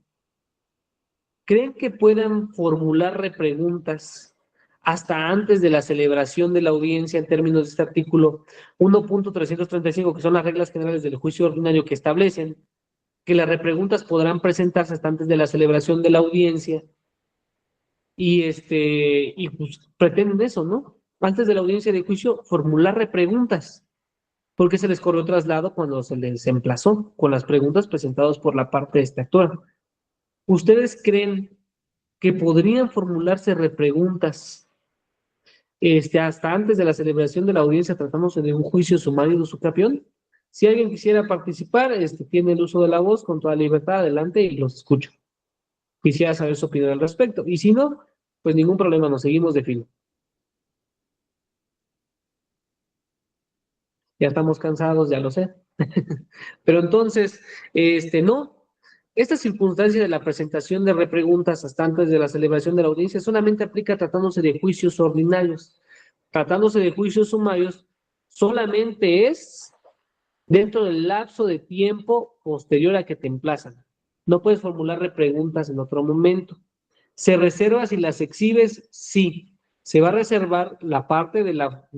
creen que puedan formular repreguntas hasta antes de la celebración de la audiencia en términos de este artículo 1.335, que son las reglas generales del juicio ordinario que establecen que las repreguntas podrán presentarse hasta antes de la celebración de la audiencia? Y pues pretenden eso, ¿no? Antes de la audiencia de juicio, formular repreguntas, porque se les corrió traslado cuando se les emplazó con las preguntas presentadas por la parte actora. ¿Ustedes creen que podrían formularse repreguntas hasta antes de la celebración de la audiencia tratándose de un juicio sumario de uso capión? Si alguien quisiera participar, tiene el uso de la voz con toda libertad, adelante y los escucho. Quisiera saber su opinión al respecto. Y si no, pues ningún problema, nos seguimos de filo. Ya estamos cansados, ya lo sé. Pero entonces, no. Esta circunstancia de la presentación de repreguntas hasta antes de la celebración de la audiencia solamente aplica tratándose de juicios ordinarios. Tratándose de juicios sumarios, solamente es dentro del lapso de tiempo posterior a que te emplazan. No puedes formular repreguntas en otro momento. ¿Se reserva si las exhibes? Sí. Se va a reservar la parte de la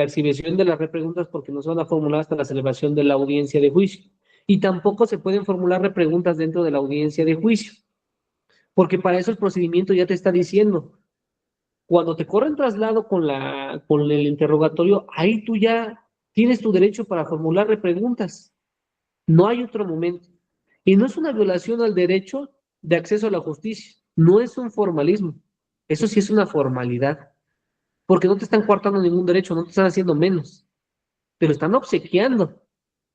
exhibición de las repreguntas porque no se van a formular hasta la celebración de la audiencia de juicio. Y tampoco se pueden formular repreguntas dentro de la audiencia de juicio, porque para eso el procedimiento ya te está diciendo. Cuando te corren traslado con el interrogatorio, ahí tú ya tienes tu derecho para formular repreguntas. No hay otro momento. Y no es una violación al derecho de acceso a la justicia. No es un formalismo. Eso sí es una formalidad. Porque no te están coartando ningún derecho, no te están haciendo menos. Te lo están obsequiando.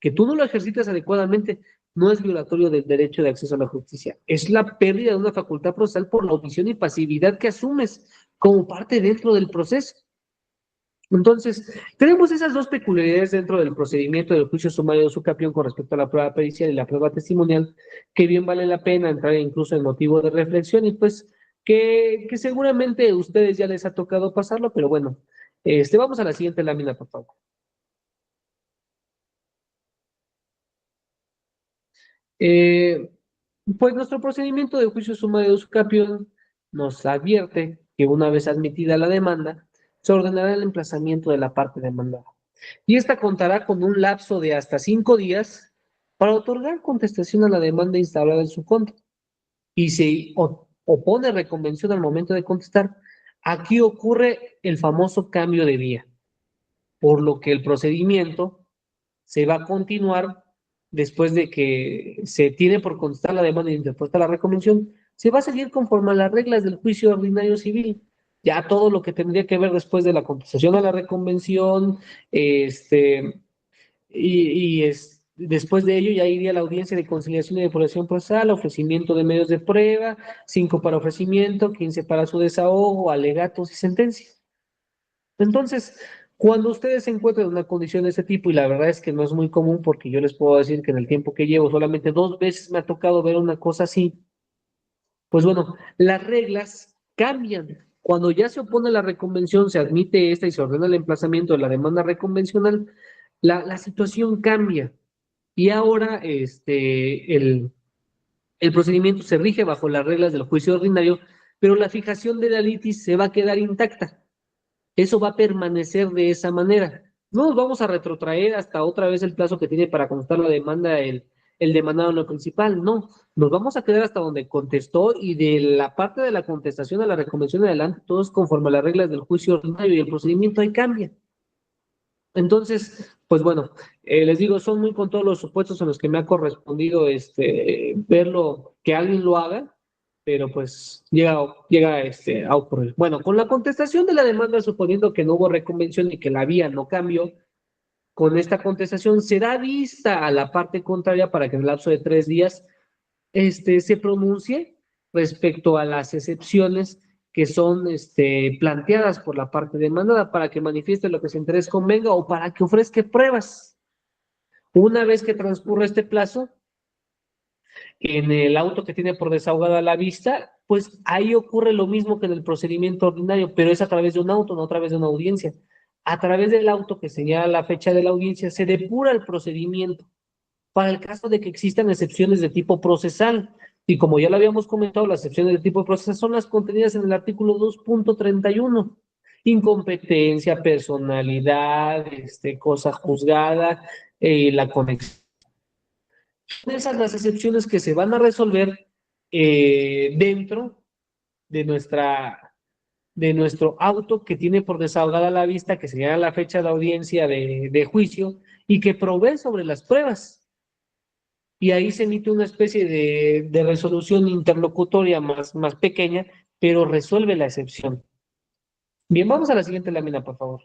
Que tú no lo ejercitas adecuadamente no es violatorio del derecho de acceso a la justicia. Es la pérdida de una facultad procesal por la omisión y pasividad que asumes como parte dentro del proceso. Entonces, tenemos esas dos peculiaridades dentro del procedimiento del juicio sumario de usucapión con respecto a la prueba pericial y la prueba testimonial, que bien vale la pena entrar incluso en motivo de reflexión y pues que seguramente a ustedes ya les ha tocado pasarlo, pero bueno, vamos a la siguiente lámina, por favor. Eh, pues nuestro procedimiento de juicio sumario de usucapión nos advierte que una vez admitida la demanda, se ordenará el emplazamiento de la parte demandada. Y esta contará con un lapso de hasta 5 días para otorgar contestación a la demanda instaurada en su contra. Y si opone reconvención al momento de contestar, aquí ocurre el famoso cambio de vía, por lo que el procedimiento se va a continuar después de que se tiene por contestar la demanda y interpuesta la reconvención, se va a seguir conforme a las reglas del juicio ordinario civil. Ya todo lo que tendría que ver después de la contestación a la reconvención, después de ello ya iría la audiencia de conciliación y depuración procesal, ofrecimiento de medios de prueba, 5 para ofrecimiento, 15 para su desahogo, alegatos y sentencias. Entonces, cuando ustedes se encuentran en una condición de ese tipo, y la verdad es que no es muy común porque yo les puedo decir que en el tiempo que llevo solamente 2 veces me ha tocado ver una cosa así, pues bueno, las reglas cambian. Cuando ya se opone la reconvención, se admite esta y se ordena el emplazamiento de la demanda reconvencional, la situación cambia. Y ahora el procedimiento se rige bajo las reglas del juicio ordinario, pero la fijación de la litis se va a quedar intacta. Eso va a permanecer de esa manera. No nos vamos a retrotraer hasta otra vez el plazo que tiene para contestar la demanda el demandado en lo principal. No, nos vamos a quedar hasta donde contestó y de la parte de la contestación a la reconvención en adelante, todo es conforme a las reglas del juicio ordinario y el procedimiento ahí cambia. Entonces, pues bueno, les digo, son muy con todos los supuestos en los que me ha correspondido verlo, que alguien lo haga, pero pues llega a ocurrir. Bueno, con la contestación de la demanda, suponiendo que no hubo reconvención y que la vía no cambió, con esta contestación se da vista a la parte contraria para que en el lapso de 3 días se pronuncie respecto a las excepciones que son planteadas por la parte demandada para que manifieste lo que su interés convenga o para que ofrezca pruebas. Una vez que transcurre este plazo, en el auto que tiene por desahogada la vista, pues ahí ocurre lo mismo que en el procedimiento ordinario, pero es a través de un auto, no a través de una audiencia. A través del auto que señala la fecha de la audiencia, se depura el procedimiento para el caso de que existan excepciones de tipo procesal. Y como ya lo habíamos comentado, las excepciones de tipo procesal son las contenidas en el artículo 2.31. Incompetencia, personalidad, cosa juzgada, la conexión. Son esas las excepciones que se van a resolver dentro de nuestro auto que tiene por desahogada la vista, que señala la fecha de audiencia de juicio y que provee sobre las pruebas. Y ahí se emite una especie de resolución interlocutoria más pequeña, pero resuelve la excepción. Bien, vamos a la siguiente lámina, por favor.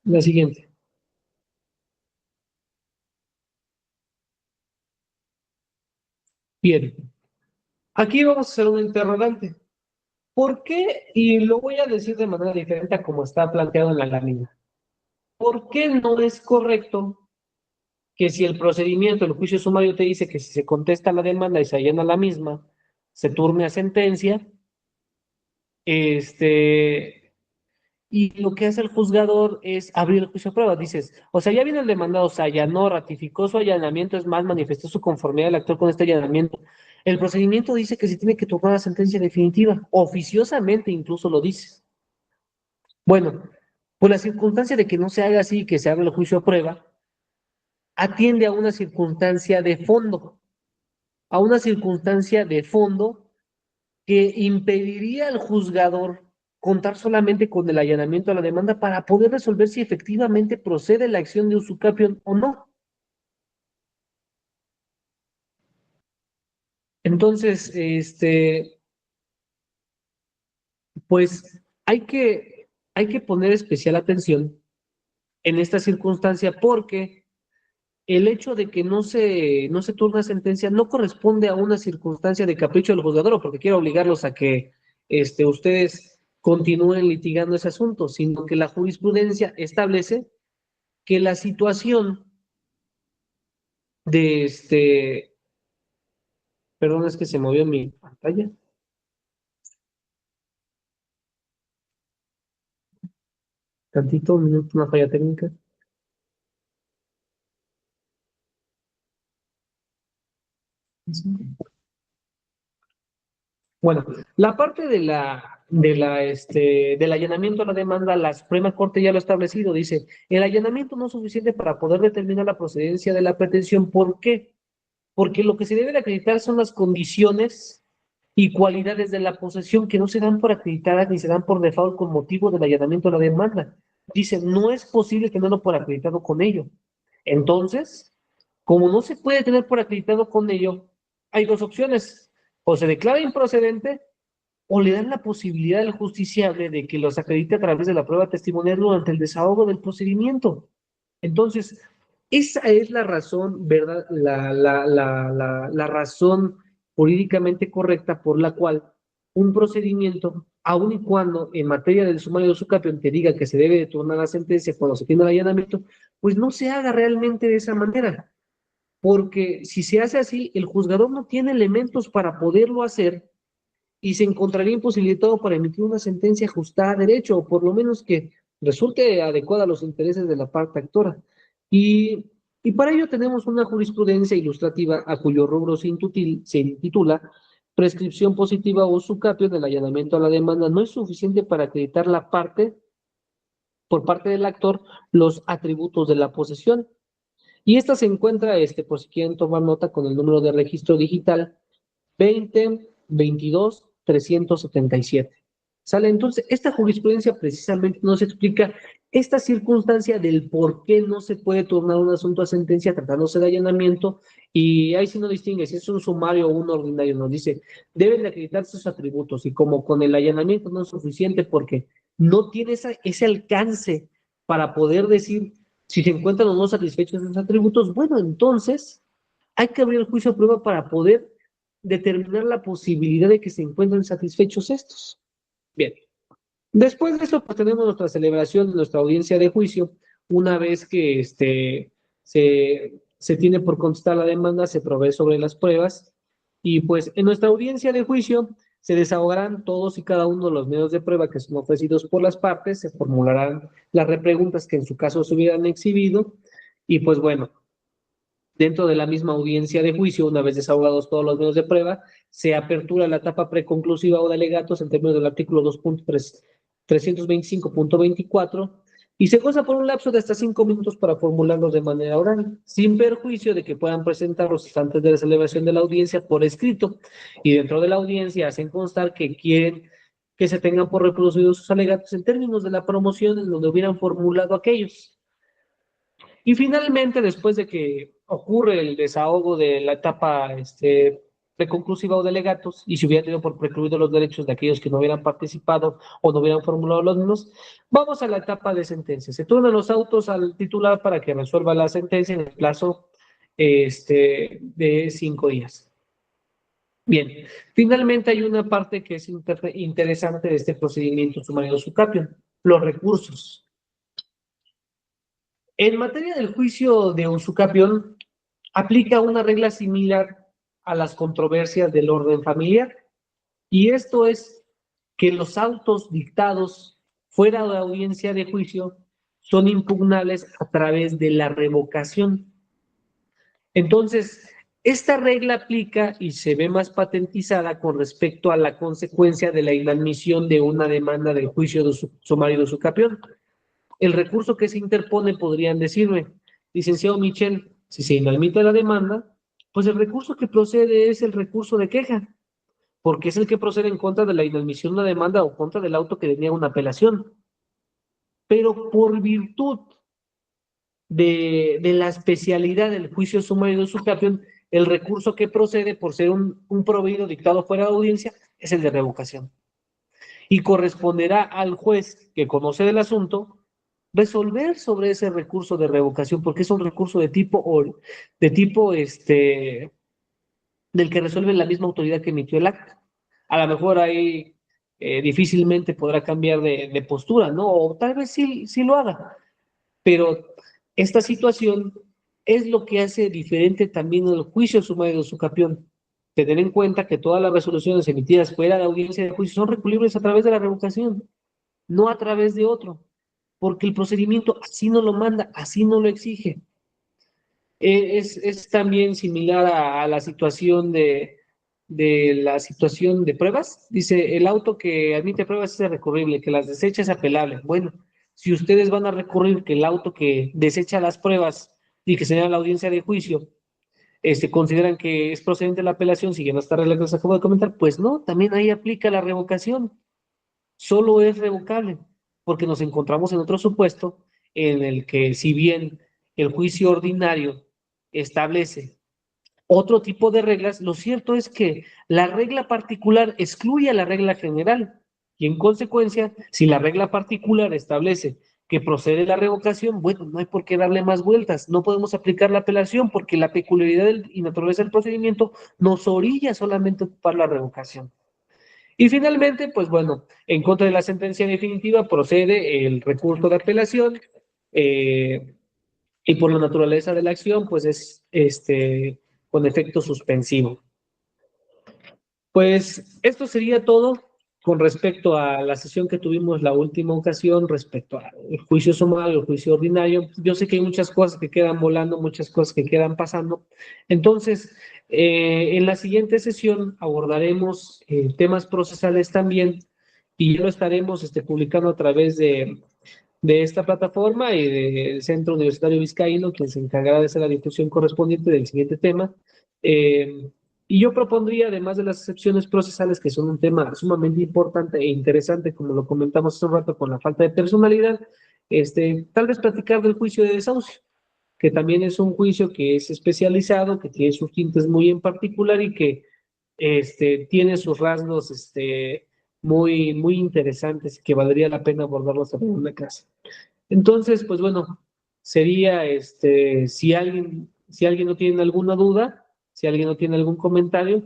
La siguiente. Bien, aquí vamos a hacer un interrogante. ¿Por qué? Y lo voy a decir de manera diferente a como está planteado en la lámina. ¿Por qué no es correcto que si el procedimiento, el juicio sumario te dice que si se contesta la demanda y se allana la misma, se turne a sentencia, y lo que hace el juzgador es abrir el juicio a prueba? Dices, o sea, ya viene el demandado, se allanó, ratificó su allanamiento, es más, manifestó su conformidad del actor con este allanamiento. El procedimiento dice que se tiene que tomar la sentencia definitiva, oficiosamente incluso lo dice. Bueno, por la circunstancia de que no se haga así, que se abra el juicio a prueba, atiende a una circunstancia de fondo que impediría al juzgador contar solamente con el allanamiento a la demanda para poder resolver si efectivamente procede la acción de usucapión o no. Entonces, pues hay que hay que poner especial atención en esta circunstancia porque el hecho de que no se turna sentencia no corresponde a una circunstancia de capricho del juzgador o porque quiere obligarlos a que ustedes continúen litigando ese asunto, sino que la jurisprudencia establece que la situación de perdón, es que se movió mi pantalla. Tantito, un minuto, una falla técnica. Bueno, la parte del allanamiento a la demanda, la Suprema Corte ya lo ha establecido, dice, el allanamiento no es suficiente para poder determinar la procedencia de la pretensión. ¿Por qué? Porque lo que se debe de acreditar son las condiciones y cualidades de la posesión que no se dan por acreditadas ni se dan por default con motivo del allanamiento a la demanda. Dice, no es posible tenerlo por acreditado con ello. Entonces, como no se puede tener por acreditado con ello, hay dos opciones. O se declara improcedente o le dan la posibilidad al justiciable de que los acredite a través de la prueba testimonial durante el desahogo del procedimiento. Entonces, esa es la razón, ¿verdad? La razón jurídicamente correcta por la cual un procedimiento, aun y cuando en materia del sumario de usucapión te diga que se debe de turnar la sentencia cuando se tiene el allanamiento, pues no se haga realmente de esa manera. Porque si se hace así, el juzgador no tiene elementos para poderlo hacer y se encontraría imposibilitado para emitir una sentencia ajustada a derecho, o por lo menos que resulte adecuada a los intereses de la parte actora. Y para ello tenemos una jurisprudencia ilustrativa a cuyo rubro se intitula prescripción positiva o usucapio del allanamiento a la demanda. No es suficiente para acreditar la parte, por parte del actor, los atributos de la posesión. Y esta se encuentra, por si quieren tomar nota, con el número de registro digital 20-22-377. ¿Sale? Entonces, esta jurisprudencia precisamente nos explica esta circunstancia del por qué no se puede turnar un asunto a sentencia tratándose de allanamiento, y ahí sí no distingue si es un sumario o un ordinario, nos dice, deben de acreditarse sus atributos, y como con el allanamiento no es suficiente porque no tiene ese alcance para poder decir si se encuentran o no satisfechos esos atributos, bueno, entonces hay que abrir el juicio a prueba para poder determinar la posibilidad de que se encuentren satisfechos estos. Bien, después de eso, pues tenemos nuestra celebración, nuestra audiencia de juicio. Una vez que se tiene por contestar la demanda, se provee sobre las pruebas, y pues en nuestra audiencia de juicio se desahogarán todos y cada uno de los medios de prueba que son ofrecidos por las partes, se formularán las repreguntas que en su caso se hubieran exhibido, y pues bueno, dentro de la misma audiencia de juicio, una vez desahogados todos los medios de prueba, se apertura la etapa preconclusiva o de alegatos en términos del artículo 325.24 y se goza por un lapso de hasta 5 minutos para formularlos de manera oral, sin perjuicio de que puedan presentarlos antes de la celebración de la audiencia por escrito, y dentro de la audiencia hacen constar que quieren que se tengan por reproducidos sus alegatos en términos de la promoción en donde hubieran formulado aquellos. Y finalmente, después de que ocurre el desahogo de la etapa preconclusiva o de alegatos, y se hubiera tenido por precluido los derechos de aquellos que no hubieran participado o no hubieran formulado los mismos, vamos a la etapa de sentencia. Se turnan los autos al titular para que resuelva la sentencia en el plazo de 5 días. Bien, finalmente hay una parte que es interesante de este procedimiento sumario de usucapión, los recursos. En materia del juicio de usucapión, aplica una regla similar a las controversias del orden familiar, y esto es que los autos dictados fuera de audiencia de juicio son impugnables a través de la revocación. Entonces, esta regla aplica y se ve más patentizada con respecto a la consecuencia de la inadmisión de una demanda del juicio de sumario de usucapión. El recurso que se interpone, podrían decirme, licenciado Michel, si se inadmite la demanda, pues el recurso que procede es el recurso de queja, porque es el que procede en contra de la inadmisión de la demanda o contra del auto que tenía una apelación. Pero por virtud de la especialidad del juicio sumario de usucapión, el recurso que procede por ser un proveído dictado fuera de audiencia es el de revocación. y corresponderá al juez que conoce del asunto resolver sobre ese recurso de revocación, porque es un recurso de tipo del que resuelve la misma autoridad que emitió el acta. A lo mejor ahí difícilmente podrá cambiar de postura, ¿no? O tal vez sí lo haga, pero esta situación es lo que hace diferente también el juicio sumario de usucapión. Tener en cuenta que todas las resoluciones emitidas fuera de audiencia de juicio son recurribles a través de la revocación, no a través de otro, porque el procedimiento así no lo manda, así no lo exige. Es también similar a la situación de pruebas. Dice, el auto que admite pruebas es recurrible, que las desecha es apelable. Bueno, si ustedes van a recurrir que el auto que desecha las pruebas y que señala la audiencia de juicio, consideran que es procedente la apelación, siguiendo esta regla que les acabo de comentar, pues no, también ahí aplica la revocación. Solo es revocable, porque nos encontramos en otro supuesto en el que, si bien el juicio ordinario establece otro tipo de reglas, lo cierto es que la regla particular excluye a la regla general, y en consecuencia, si la regla particular establece que procede la revocación, bueno, no hay por qué darle más vueltas, no podemos aplicar la apelación porque la peculiaridad y naturaleza del procedimiento nos orilla solamente a ocupar la revocación. Y finalmente, pues bueno, en contra de la sentencia definitiva procede el recurso de apelación, y por la naturaleza de la acción, pues es con efecto suspensivo. Pues esto sería todo con respecto a la sesión que tuvimos la última ocasión, respecto al juicio sumario, el juicio ordinario. Yo sé que hay muchas cosas que quedan volando, muchas cosas que quedan pasando. Entonces, en la siguiente sesión abordaremos temas procesales también, y ya lo estaremos publicando a través de esta plataforma y del Centro Universitario Vizcaíno, quien se encargará de hacer la difusión correspondiente del siguiente tema. Y yo propondría, además de las excepciones procesales, que son un tema sumamente importante e interesante, como lo comentamos hace un rato con la falta de personalidad, tal vez platicar del juicio de desahucio, que también es un juicio que es especializado, que tiene sus tintes muy en particular y que tiene sus rasgos muy interesantes, que valdría la pena abordarlos en una clase. Entonces, pues bueno, sería si alguien no tiene alguna duda, si alguien no tiene algún comentario,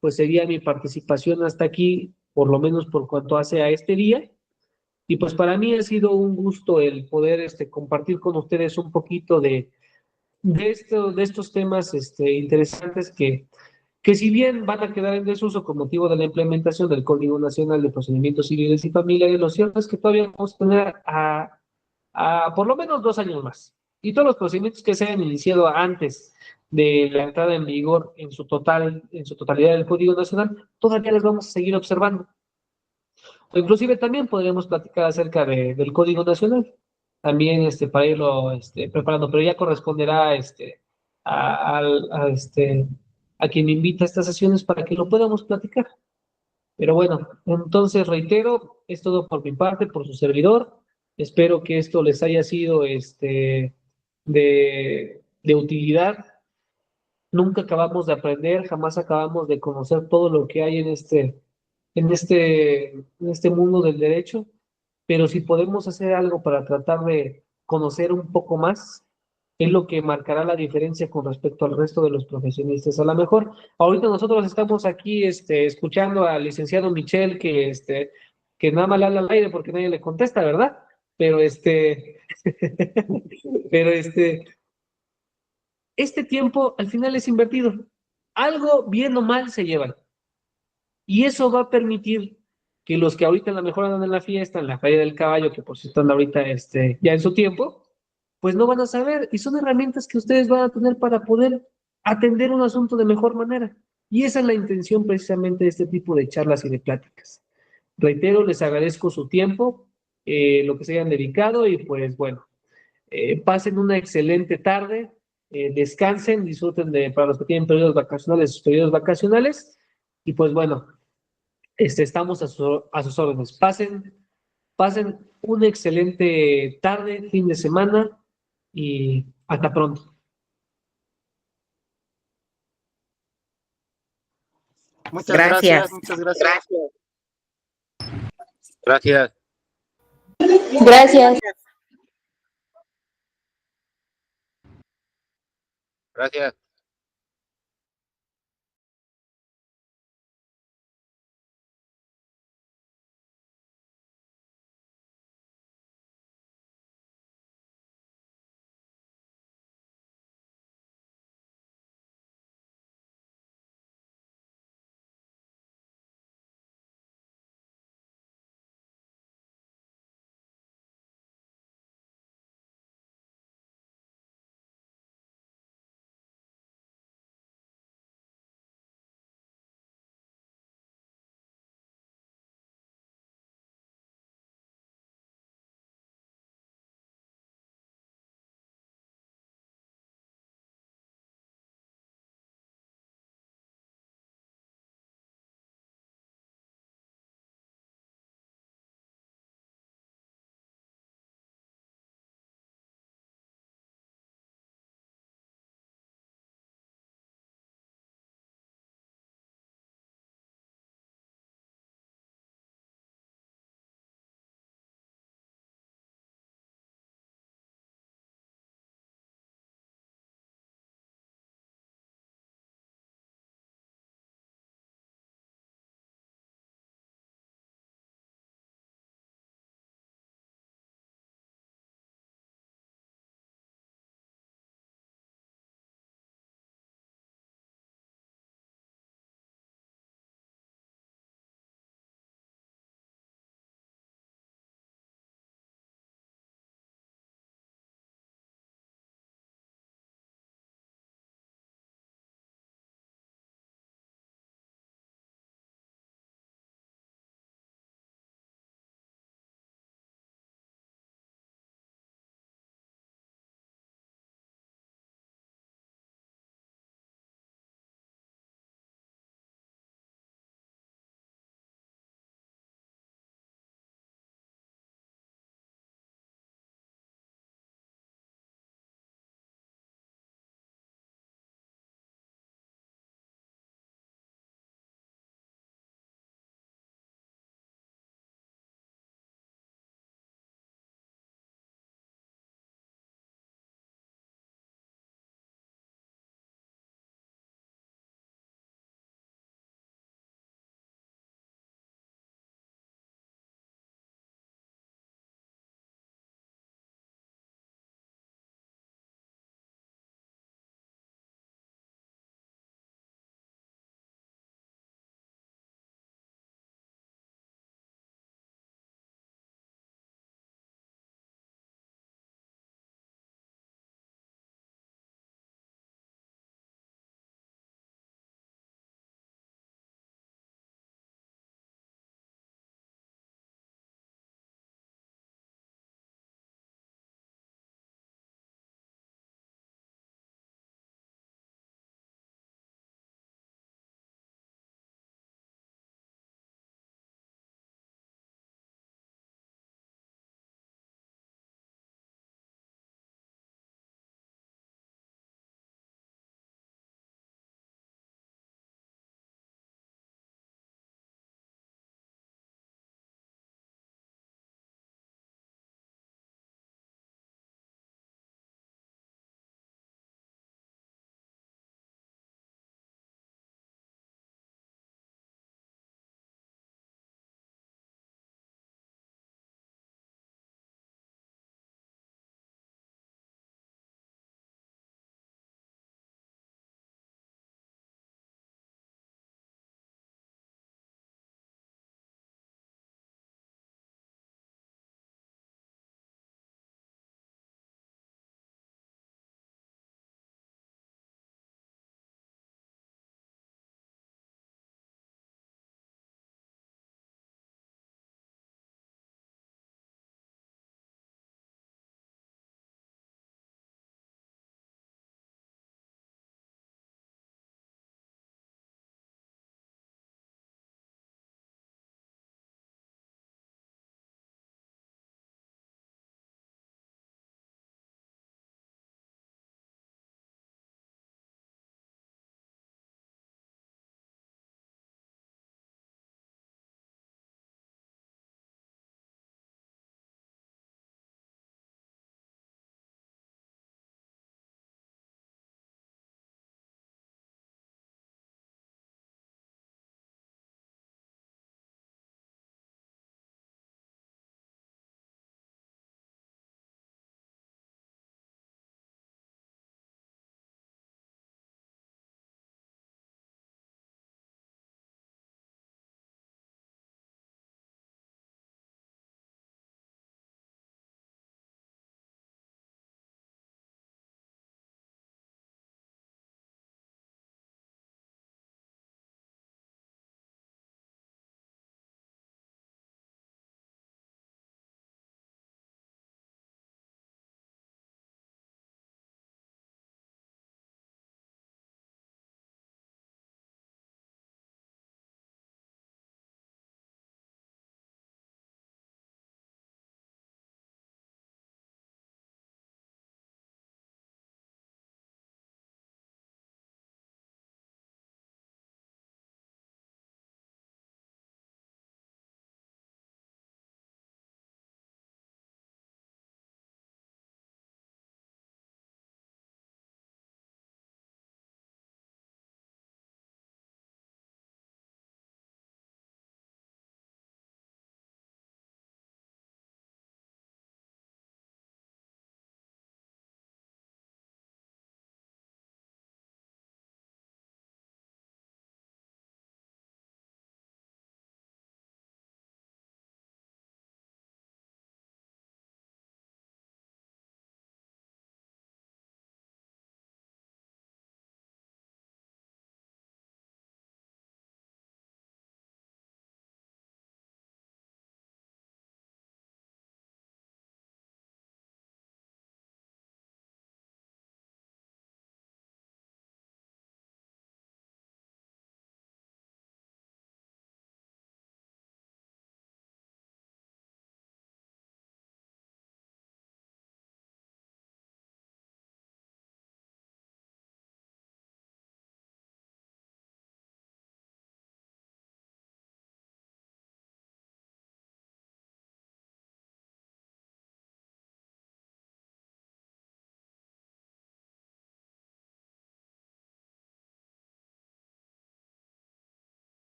pues sería mi participación hasta aquí, por lo menos por cuanto hace a este día. Y pues para mí ha sido un gusto el poder compartir con ustedes un poquito de estos temas interesantes que si bien van a quedar en desuso con motivo de la implementación del Código Nacional de Procedimientos Civiles y Familiares, lo cierto es que todavía vamos a tener a por lo menos 2 años más. Y todos los procedimientos que se hayan iniciado antes de la entrada en vigor en su totalidad del Código Nacional, todavía las vamos a seguir observando. O inclusive también podríamos platicar acerca del Código Nacional, también para irlo preparando, pero ya corresponderá a quien me invita a estas sesiones para que lo podamos platicar. Pero bueno, entonces reitero, es todo por mi parte, por su servidor. Espero que esto les haya sido de utilidad. Nunca acabamos de aprender, jamás acabamos de conocer todo lo que hay en este mundo del derecho, pero si podemos hacer algo para tratar de conocer un poco más, es lo que marcará la diferencia con respecto al resto de los profesionistas. A lo mejor ahorita nosotros estamos aquí escuchando al licenciado Michel que nada más le habla al aire porque nadie le contesta, ¿verdad? Pero pero este tiempo al final es invertido. Algo bien o mal se llevan. Y eso va a permitir que los que ahorita a lo mejor andan en la fiesta, en la feria del caballo, que por si están ahorita ya en su tiempo, pues no van a saber. Y son herramientas que ustedes van a tener para poder atender un asunto de mejor manera. Y esa es la intención precisamente de este tipo de charlas y de pláticas. Reitero, les agradezco su tiempo, lo que se hayan dedicado y pues bueno, pasen una excelente tarde, descansen, disfruten para los que tienen periodos vacacionales, sus periodos vacacionales y pues bueno, estamos a sus órdenes. Pasen una excelente tarde, fin de semana y hasta pronto. Muchas Gracias. gracias, muchas gracias. Gracias. Gracias. Gracias.